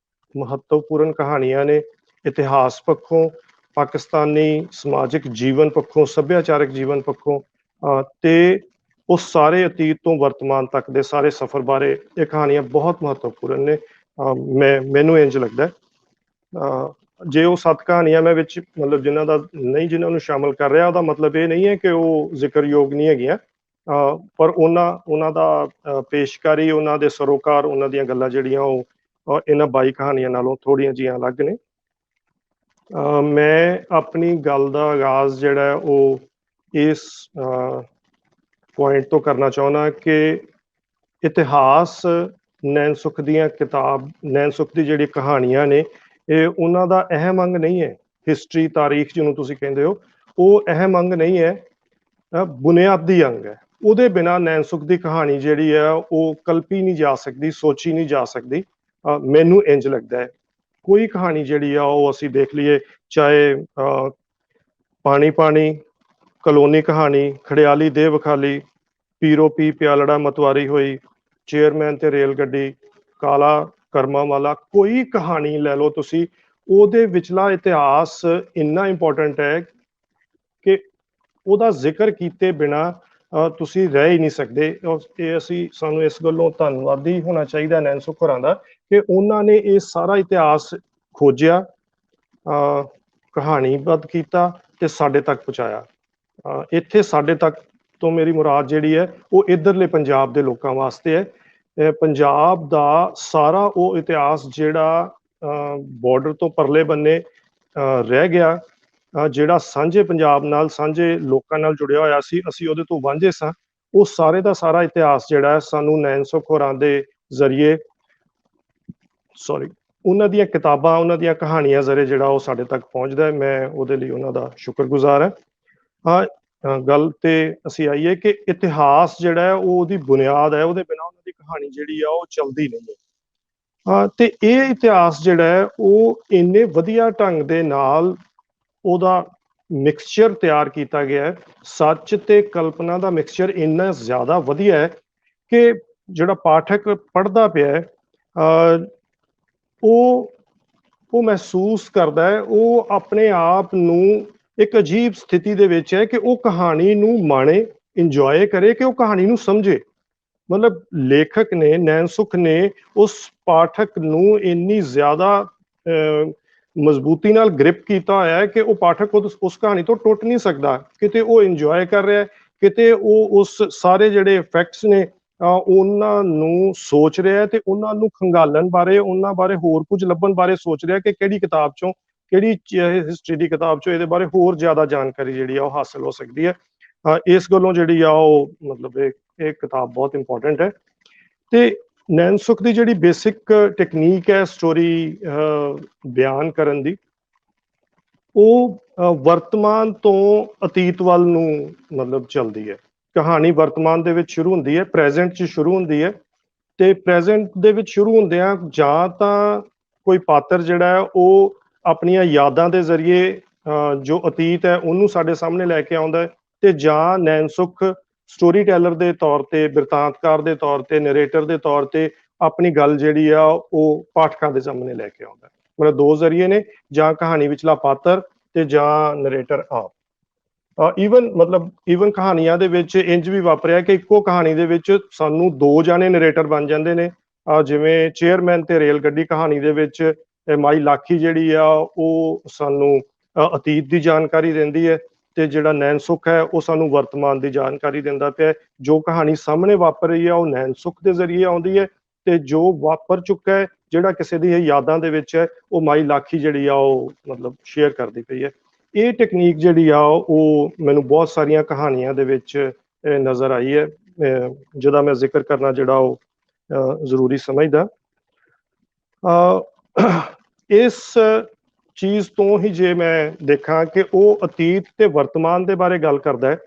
Speaker 1: ਮਹੱਤਵਪੂਰਨ ਕਹਾਣੀਆਂ ਨੇ ਇਤਿਹਾਸ ਪੱਖੋਂ, ਪਾਕਿਸਤਾਨੀ ਸਮਾਜਿਕ ਜੀਵਨ ਪੱਖੋਂ, ਸੱਭਿਆਚਾਰਕ ਜੀਵਨ ਪੱਖੋਂ, ਤੇ ਉਸ ਸਾਰੇ ਅਤੀਤ ਤੋਂ ਵਰਤਮਾਨ ਤੱਕ ਦੇ ਸਾਰੇ ਸਫ਼ਰ ਬਾਰੇ ਇਹ ਕਹਾਣੀਆਂ ਬਹੁਤ ਮਹੱਤਵਪੂਰਨ ਨੇ। ਮੈਨੂੰ ਇੰਝ ਲੱਗਦਾ ਜੇ ਉਹ 7 ਕਹਾਣੀਆਂ ਮੈਂ ਵਿੱਚ ਮਤਲਬ ਜਿਨ੍ਹਾਂ ਨੂੰ ਸ਼ਾਮਲ ਕਰ ਰਿਹਾ, ਉਹਦਾ ਮਤਲਬ ਇਹ ਨਹੀਂ ਹੈ ਕਿ ਉਹ ਜ਼ਿਕਰਯੋਗ ਨਹੀਂ ਹੈਗੀਆਂ, ਪਰ ਉਹਨਾਂ ਦਾ ਪੇਸ਼ਕਾਰੀ, ਉਹਨਾਂ ਦੇ ਸਰੋਕਾਰ, ਉਹਨਾਂ ਦੀਆਂ ਗੱਲਾਂ ਜਿਹੜੀਆਂ ਉਹ ਇਹਨਾਂ 22 ਕਹਾਣੀਆਂ ਨਾਲੋਂ ਥੋੜ੍ਹੀਆਂ ਜਿਹੀਆਂ ਅਲੱਗ ਨੇ। ਮੈਂ ਆਪਣੀ ਗੱਲ ਦਾ ਆਗਾਜ਼ ਜਿਹੜਾ ਉਹ ਇਸ ਪੁਆਇੰਟ ਤੋਂ ਕਰਨਾ ਚਾਹੁੰਦਾ ਕਿ ਇਤਿਹਾਸ ਨੈਣ ਸੁੱਖ ਦੀਆਂ ਨੈਣ ਸੁੱਖ ਦੀ ਜਿਹੜੀ ਕਹਾਣੀਆਂ ਨੇ ਇਹ ਉਹਨਾਂ ਦਾ ਅਹਿਮ ਅੰਗ ਨਹੀਂ ਹੈ। ਹਿਸਟਰੀ, ਤਾਰੀਖ ਜਿਹਨੂੰ ਤੁਸੀਂ ਕਹਿੰਦੇ ਹੋ, ਉਹ ਅਹਿਮ ਅੰਗ ਨਹੀਂ ਹੈ, ਬੁਨਿਆਦੀ ਅੰਗ ਹੈ। ਉਹਦੇ ਬਿਨਾਂ ਨੈਣ ਸੁੱਖ ਦੀ ਕਹਾਣੀ ਜਿਹੜੀ ਹੈ ਉਹ ਕਲਪੀ ਨਹੀਂ ਜਾ ਸਕਦੀ, ਸੋਚੀ ਨਹੀਂ ਜਾ ਸਕਦੀ। ਮੈਨੂੰ ਇੰਝ ਲੱਗਦਾ ਹੈ ਕੋਈ ਕਹਾਣੀ ਜਿਹੜੀ ਆ ਉਹ ਅਸੀਂ ਦੇਖ ਲਈਏ, ਚਾਹੇ ਪਾਣੀ ਪਾਣੀ, ਕਲੋਨੀ ਕਹਾਣੀ, ਖੜਿਆਲੀ ਦੇਹ ਵਿਖਾਲੀ, ਪੀਰੋ ਪੀ ਪਿਆਲੜਾ ਮਤਵਾਰੀ ਹੋਈ, ਚੇਅਰਮੈਨ ਤੇ ਰੇਲ ਗੱਡੀ, ਕਾਲਾ ਕਰਮਾਂ ਵਾਲਾ, ਕੋਈ ਕਹਾਣੀ ਲੈ ਲਓ ਤੁਸੀਂ, ਉਹਦੇ ਵਿਚਲਾ ਇਤਿਹਾਸ ਇੰਨਾ ਇੰਪੋਰਟੈਂਟ ਹੈ ਕਿ ਉਹਦਾ ਜ਼ਿਕਰ ਕੀਤੇ ਬਿਨਾ ਤੁਸੀਂ ਰਹਿ ਹੀ ਨਹੀਂ ਸਕਦੇ। ਇਹ ਸਾਨੂੰ ਇਸ ਗੱਲੋਂ ਧੰਨਵਾਦੀ ਹੋਣਾ ਚਾਹੀਦਾ ਨੈਣ ਸੁੱਖ ਹੋਰਾਂ ਦਾ ਕਿ ਉਹਨਾਂ ਨੇ ਇਹ ਸਾਰਾ ਇਤਿਹਾਸ ਖੋਜਿਆ, ਕਹਾਣੀਬੱਧ ਕੀਤਾ ਤੇ ਸਾਡੇ ਤੱਕ ਪਹੁੰਚਾਇਆ। ਇੱਥੇ ਸਾਡੇ ਤੱਕ ਤੋਂ ਮੇਰੀ ਮੁਰਾਦ ਜਿਹੜੀ ਹੈ ਉਹ ਇੱਧਰਲੇ ਪੰਜਾਬ ਦੇ ਲੋਕਾਂ ਵਾਸਤੇ ਹੈ। ਪੰਜਾਬ ਦਾ ਸਾਰਾ ਉਹ ਇਤਿਹਾਸ ਜਿਹੜਾ ਬਾਰਡਰ ਤੋਂ ਪਰਲੇ ਬੰਨੇ ਰਹਿ ਗਿਆ, ਜਿਹੜਾ ਸਾਂਝੇ ਪੰਜਾਬ ਨਾਲ, ਸਾਂਝੇ ਲੋਕਾਂ ਨਾਲ ਜੁੜਿਆ ਹੋਇਆ ਸੀ, ਅਸੀਂ ਉਹਦੇ ਤੋਂ ਵਾਂਝੇ ਸਾਂ, ਉਹ ਸਾਰੇ ਦਾ ਸਾਰਾ ਇਤਿਹਾਸ ਜਿਹੜਾ ਹੈ ਸਾਨੂੰ ਨੈਣ ਸੁੱਖ ਹੋਰਾਂ ਦੇ ਜ਼ਰੀਏ, ਉਹਨਾਂ ਦੀਆਂ ਕਿਤਾਬਾਂ, ਉਹਨਾਂ ਦੀਆਂ ਕਹਾਣੀਆਂ ਜ਼ਰੀਏ ਜਿਹੜਾ ਉਹ ਸਾਡੇ ਤੱਕ ਪਹੁੰਚਦਾ ਹੈ। ਮੈਂ ਉਹਦੇ ਲਈ ਉਹਨਾਂ ਦਾ ਸ਼ੁਕਰਗੁਜ਼ਾਰ ਹਾਂ। ਗੱਲ ਤੇ ਅਸੀਂ ਆਈਏ ਕਿ ਇਤਿਹਾਸ ਜਿਹੜਾ ਹੈ ਉਹ ਉਹਦੀ ਬੁਨਿਆਦ ਹੈ, ਉਹਦੇ ਬਿਨਾਂ ਉਹਨਾਂ ਦੀ ਕਹਾਣੀ ਜਿਹੜੀ ਆ ਉਹ ਚੱਲਦੀ ਨਹੀਂ ਹੈ। ਤੇ ਇਹ ਇਤਿਹਾਸ ਜਿਹੜਾ ਹੈ ਉਹ ਇੰਨੇ ਵਧੀਆ ਢੰਗ ਦੇ ਨਾਲ ਉਹਦਾ ਮਿਕਸਚਰ ਤਿਆਰ ਕੀਤਾ ਗਿਆ ਹੈ, ਸੱਚ ਤੇ ਕਲਪਨਾ ਦਾ ਮਿਕਸਚਰ ਇੰਨਾ ਜ਼ਿਆਦਾ ਵਧੀਆ ਹੈ ਕਿ ਜਿਹੜਾ ਪਾਠਕ ਪੜ੍ਹਦਾ ਪਿਆ ਹੈ ਉਹ ਮਹਿਸੂਸ ਕਰਦਾ ਹੈ, ਉਹ ਆਪਣੇ ਆਪ ਨੂੰ ਇੱਕ ਅਜੀਬ ਸਥਿਤੀ ਦੇ ਵਿੱਚ ਹੈ ਕਿ ਉਹ ਕਹਾਣੀ ਨੂੰ ਮਾਣੇ, ਇੰਜੋਏ ਕਰੇ, ਕਿ ਉਹ ਕਹਾਣੀ ਨੂੰ ਸਮਝੇ। मतलब ਲੇਖਕ ਨੇ ਨੈਣ ਸੁਖ ਨੇ ਉਸ ਪਾਠਕ ਨੂੰ ਇੰਨੀ ਜ਼ਿਆਦਾ ਮਜ਼ਬੂਤੀ ਨਾਲ ਗ੍ਰਿਪ ਕੀਤਾ ਹੋਇਆ ਹੈ ਕਿ ਉਹ ਪਾਠਕ ਉਸ ਕਹਾਣੀ ਤੋਂ ਟੁੱਟ ਨਹੀਂ ਸਕਦਾ। ਕਿਤੇ ਉਹ ਇੰਜੋਏ ਕਰ ਰਿਹਾ, ਕਿਤੇ ਉਹ ਉਸ ਸਾਰੇ ਜਿਹੜੇ ਇਫੈਕਟਸ ਨੇ ਉਹਨਾਂ ਨੂੰ ਸੋਚ ਰਿਹਾ ਤੇ ਉਹਨਾਂ ਨੂੰ ਖੰਗਾਲਣ ਬਾਰੇ, ਉਹਨਾਂ ਬਾਰੇ ਹੋਰ ਕੁਝ ਲੱਭਣ ਬਾਰੇ ਸੋਚ ਰਿਹਾ ਕਿ ਕਿਹੜੀ ਕਿਤਾਬ ਚੋਂ, ਕਿਹੜੀ ਹਿਸਟਰੀ ਦੀ ਕਿਤਾਬ ਚੋਂ ਇਹਦੇ ਬਾਰੇ ਹੋਰ ਜ਼ਿਆਦਾ ਜਾਣਕਾਰੀ ਜਿਹੜੀ ਆ ਉਹ ਹਾਸਲ ਹੋ ਸਕਦੀ ਹੈ। ਇਸ ਗੱਲੋਂ ਜਿਹੜੀ ਆ ਉਹ ਮਤਲਬ ਇਹ ਕਿਤਾਬ ਬਹੁਤ ਇੰਪੋਰਟੈਂਟ ਹੈ। ਤੇ ਨੈਣ ਸੁਖ ਦੀ ਜਿਹੜੀ ਬੇਸਿਕ ਟੈਕਨੀਕ ਹੈ ਸਟੋਰੀ ਬਿਆਨ ਕਰਨ ਦੀ, ਉਹ ਵਰਤਮਾਨ ਤੋਂ ਅਤੀਤ ਵੱਲ ਨੂੰ ਮਤਲਬ ਚੱਲਦੀ ਹੈ। ਕਹਾਣੀ ਵਰਤਮਾਨ ਦੇ ਵਿੱਚ ਸ਼ੁਰੂ ਹੁੰਦੀ ਹੈ, ਪ੍ਰੈਜ਼ੈਂਟ 'ਚ ਸ਼ੁਰੂ ਹੁੰਦੀ ਹੈ, ਤੇ ਪ੍ਰੈਜ਼ੈਂਟ ਦੇ ਵਿੱਚ ਸ਼ੁਰੂ ਹੁੰਦਿਆਂ ਜਾਂ ਤਾਂ ਕੋਈ ਪਾਤਰ ਜਿਹੜਾ ਹੈ ਉਹ ਆਪਣੀਆਂ ਯਾਦਾਂ ਦੇ ਜ਼ਰੀਏ ਜੋ ਅਤੀਤ ਹੈ ਉਹਨੂੰ ਸਾਡੇ ਸਾਹਮਣੇ ਲੈ ਕੇ ਆਉਂਦਾ ਹੈ, ਤੇ ਜਾਂ ਨੈਣ ਸੁਖ ਸਟੋਰੀ ਟੈਲਰ ਦੇ ਤੌਰ ਤੇ, ਬਿਰਤਾਂਤਕਾਰ ਦੇ ਤੌਰ ਤੇ, ਨਰੇਟਰ ਦੇ ਤੌਰ ਤੇ ਆਪਣੀ ਗੱਲ ਜਿਹੜੀ ਆ ਉਹ ਪਾਠਕਾਂ ਦੇ ਸਾਹਮਣੇ ਲੈ ਕੇ ਆਉਂਦਾ। ਮਤਲਬ ਦੋ ਜ਼ਰੀਏ ਨੇ, ਜਾਂ ਕਹਾਣੀ ਵਿਚਲਾ ਪਾਤਰ ਤੇ ਜਾਂ ਨਰੇਟਰ ਆਪ। ਈਵਨ ਕਹਾਣੀਆਂ ਦੇ ਵਿੱਚ ਇੰਜ ਵੀ ਵਾਪਰਿਆ ਕਿ ਇੱਕੋ ਕਹਾਣੀ ਦੇ ਵਿੱਚ ਸਾਨੂੰ ਦੋ ਜਾਣੇ ਨਰੇਟਰ ਬਣ ਜਾਂਦੇ ਨੇ। ਜਿਵੇਂ ਚੇਅਰਮੈਨ ਤੇ ਰੇਲ ਗੱਡੀ ਕਹਾਣੀ ਦੇ ਵਿੱਚ ਮਾਈ ਲਾਖੀ ਜਿਹੜੀ ਆ ਉਹ ਸਾਨੂੰ ਅਤੀਤ ਦੀ ਜਾਣਕਾਰੀ ਦਿੰਦੀ ਹੈ, ਤੇ ਜਿਹੜਾ ਨੈਣ ਸੁਖ ਹੈ ਉਹ ਸਾਨੂੰ ਵਰਤਮਾਨ ਦੀ ਜਾਣਕਾਰੀ ਦਿੰਦਾ ਪਿਆ। ਜੋ ਕਹਾਣੀ ਸਾਹਮਣੇ ਵਾਪਰ ਰਹੀ ਆ ਉਹ ਨੈਣ ਸੁਖ ਦੇ ਜ਼ਰੀਏ ਆਉਂਦੀ ਹੈ, ਤੇ ਜੋ ਵਾਪਰ ਚੁੱਕਾ ਹੈ, ਜਿਹੜਾ ਕਿਸੇ ਦੀ ਯਾਦਾਂ ਦੇ ਵਿੱਚ ਹੈ, ਉਹ ਮਾਈ ਲਾਖੀ ਜਿਹੜੀ ਆ ਉਹ ਮਤਲਬ ਸ਼ੇਅਰ ਕਰਦੀ ਪਈ ਹੈ। ਇਹ ਟੈਕਨੀਕ ਜਿਹੜੀ ਆ ਉਹ ਮੈਨੂੰ ਬਹੁਤ ਸਾਰੀਆਂ ਕਹਾਣੀਆਂ ਦੇ ਵਿੱਚ ਨਜ਼ਰ ਆਈ ਹੈ, ਜਿਹਦਾ ਮੈਂ ਜ਼ਿਕਰ ਕਰਨਾ ਜਿਹੜਾ ਉਹ ਜ਼ਰੂਰੀ ਸਮਝਦਾ। ਇਸ ਚੀਜ਼ ਤੋਂ ਹੀ ਜੇ ਮੈਂ ਦੇਖਾਂ ਕਿ ਉਹ ਅਤੀਤ ਤੇ ਵਰਤਮਾਨ ਦੇ ਬਾਰੇ ਗੱਲ ਕਰਦਾ ਹੈ,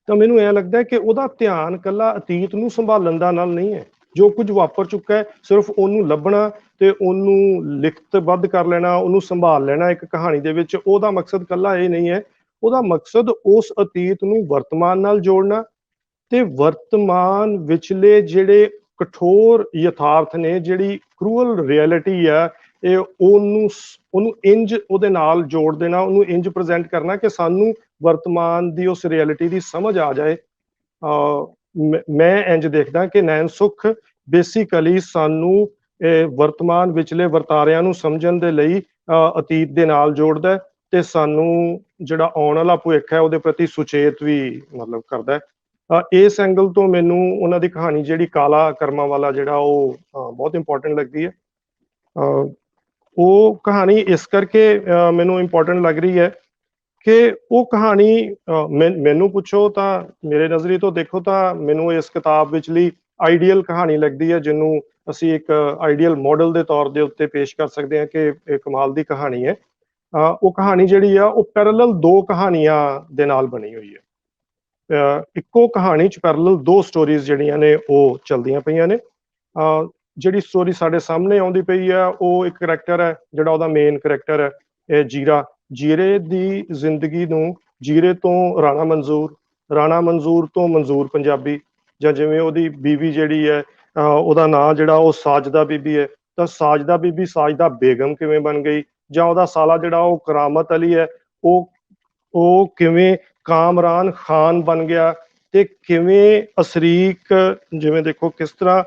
Speaker 1: ਤਾਂ ਮੈਨੂੰ ਇਹ ਲੱਗਦਾ ਹੈ ਕਿ ਉਹਦਾ ਧਿਆਨ ਇਕੱਲਾ ਅਤੀਤ ਨੂੰ ਸੰਭਾਲਣ ਦਾ ਨਾਲ ਨਹੀਂ ਹੈ। ਜੋ ਕੁਝ ਵਾਪਰ ਚੁੱਕਾ ਹੈ ਸਿਰਫ ਉਹਨੂੰ ਲੱਭਣਾ ਤੇ ਉਹਨੂੰ ਲਿਖਤਬੱਧ ਕਰ ਲੈਣਾ, ਉਹਨੂੰ ਸੰਭਾਲ ਲੈਣਾ ਇੱਕ ਕਹਾਣੀ ਦੇ ਵਿੱਚ, ਉਹਦਾ ਮਕਸਦ ਇਕੱਲਾ ਇਹ ਨਹੀਂ ਹੈ। ਉਹਦਾ ਮਕਸਦ ਉਸ ਅਤੀਤ ਨੂੰ ਵਰਤਮਾਨ ਨਾਲ ਜੋੜਨਾ, ਤੇ ਵਰਤਮਾਨ ਵਿਚਲੇ ਜਿਹੜੇ ਕਠੋਰ ਯਥਾਰਥ ਨੇ, ਜਿਹੜੀ ਕਰੂਅਲ ਰਿਐਲਿਟੀ ਆ, ਇਹ ਉਹਨੂੰ ਇੰਜ ਉਹਦੇ ਨਾਲ ਜੋੜ ਦੇਣਾ, ਉਹਨੂੰ ਇੰਜ ਪ੍ਰੈਜ਼ੈਂਟ ਕਰਨਾ ਕਿ ਸਾਨੂੰ ਵਰਤਮਾਨ ਦੀ ਉਸ ਰਿਐਲਿਟੀ ਦੀ ਸਮਝ ਆ ਜਾਏ। ਮੈਂ ਇੰਜ ਦੇਖਦਾ ਕਿ ਨੈਣ ਸੁਖ ਬੇਸਿਕਲੀ ਸਾਨੂੰ ਵਰਤਮਾਨ ਵਿਚਲੇ ਵਰਤਾਰਿਆਂ ਨੂੰ ਸਮਝਣ ਦੇ ਲਈ ਅਤੀਤ ਦੇ ਨਾਲ ਜੋੜਦਾ, ਤੇ ਸਾਨੂੰ ਜਿਹੜਾ ਆਉਣ ਵਾਲਾ ਭਵਿੱਖ ਹੈ ਉਹਦੇ ਪ੍ਰਤੀ ਸੁਚੇਤ ਵੀ ਮਤਲਬ ਕਰਦਾ। ਇਸ ਐਂਗਲ ਤੋਂ ਮੈਨੂੰ ਉਹਨਾਂ ਦੀ ਕਹਾਣੀ ਜਿਹੜੀ ਕਾਲਾ ਕਰਮਾਂ ਵਾਲਾ ਜਿਹੜਾ ਉਹ ਬਹੁਤ ਇੰਪੋਰਟੈਂਟ ਲੱਗਦੀ ਹੈ। ਉਹ ਕਹਾਣੀ ਇਸ ਕਰਕੇ ਮੈਨੂੰ ਇੰਪੋਰਟੈਂਟ ਲੱਗ ਰਹੀ ਹੈ ਕਿ ਉਹ ਕਹਾਣੀ ਮੈਨੂੰ ਪੁੱਛੋ ਤਾਂ ਮੇਰੇ ਨਜ਼ਰੀਏ ਤੋਂ ਦੇਖੋ ਤਾਂ ਮੈਨੂੰ ਇਸ ਕਿਤਾਬ ਵਿਚਲੀ ਆਈਡੀਅਲ ਕਹਾਣੀ ਲੱਗਦੀ ਹੈ, ਜਿਹਨੂੰ ਅਸੀਂ ਇੱਕ ਆਈਡੀਅਲ ਮਾਡਲ ਦੇ ਤੌਰ ਦੇ ਉੱਤੇ ਪੇਸ਼ ਕਰ ਸਕਦੇ ਹਾਂ ਕਿ ਇਹ ਕਮਾਲ ਦੀ ਕਹਾਣੀ ਹੈ। ਉਹ ਕਹਾਣੀ ਜਿਹੜੀ ਆ ਉਹ ਪੈਰਲਲ ਦੋ ਕਹਾਣੀਆਂ ਦੇ ਨਾਲ ਬਣੀ ਹੋਈ ਹੈ। ਇੱਕੋ ਕਹਾਣੀ 'ਚ ਪੈਰਲਲ ਦੋ ਸਟੋਰੀਜ਼ ਜਿਹੜੀਆਂ ਨੇ ਉਹ ਚੱਲਦੀਆਂ ਪਈਆਂ ਨੇ। ਜਿਹੜੀ ਸਟੋਰੀ ਸਾਡੇ ਸਾਹਮਣੇ ਆਉਂਦੀ ਪਈ ਹੈ ਉਹ ਇੱਕ ਕਰੈਕਟਰ ਹੈ, ਜਿਹੜਾ ਉਹਦਾ ਮੇਨ ਕਰੈਕਟਰ ਹੈ ਇਹ ਜੀਰਾ। ਜੀਰੇ ਦੀ ਜ਼ਿੰਦਗੀ ਨੂੰ, ਜੀਰੇ ਤੋਂ ਰਾਣਾ ਮੰਜ਼ੂਰ, ਰਾਣਾ ਮੰਜ਼ੂਰ ਤੋਂ ਮੰਜ਼ੂਰ ਪੰਜਾਬੀ, ਜਾਂ ਜਿਵੇਂ ਉਹਦੀ ਬੀਵੀ ਜਿਹੜੀ ਹੈ ਉਹਦਾ ਨਾਂ ਜਿਹੜਾ ਉਹ ਸਾਜਦਾ ਬੀਬੀ ਹੈ, ਤਾਂ ਸਾਜਦਾ ਬੀਬੀ ਸਾਜਦਾ ਬੇਗਮ ਕਿਵੇਂ ਬਣ ਗਈ, ਜਾਂ ਉਹਦਾ ਸਾਲਾ ਜਿਹੜਾ ਉਹ ਕਰਾਮਤ ਅਲੀ ਹੈ ਉਹ ਕਿਵੇਂ ਕਾਮਰਾਨ ਖਾਨ ਬਣ ਗਿਆ, ਤੇ ਕਿਵੇਂ ਅਸਰੀਕ, ਜਿਵੇਂ ਦੇਖੋ ਕਿਸ ਤਰ੍ਹਾਂ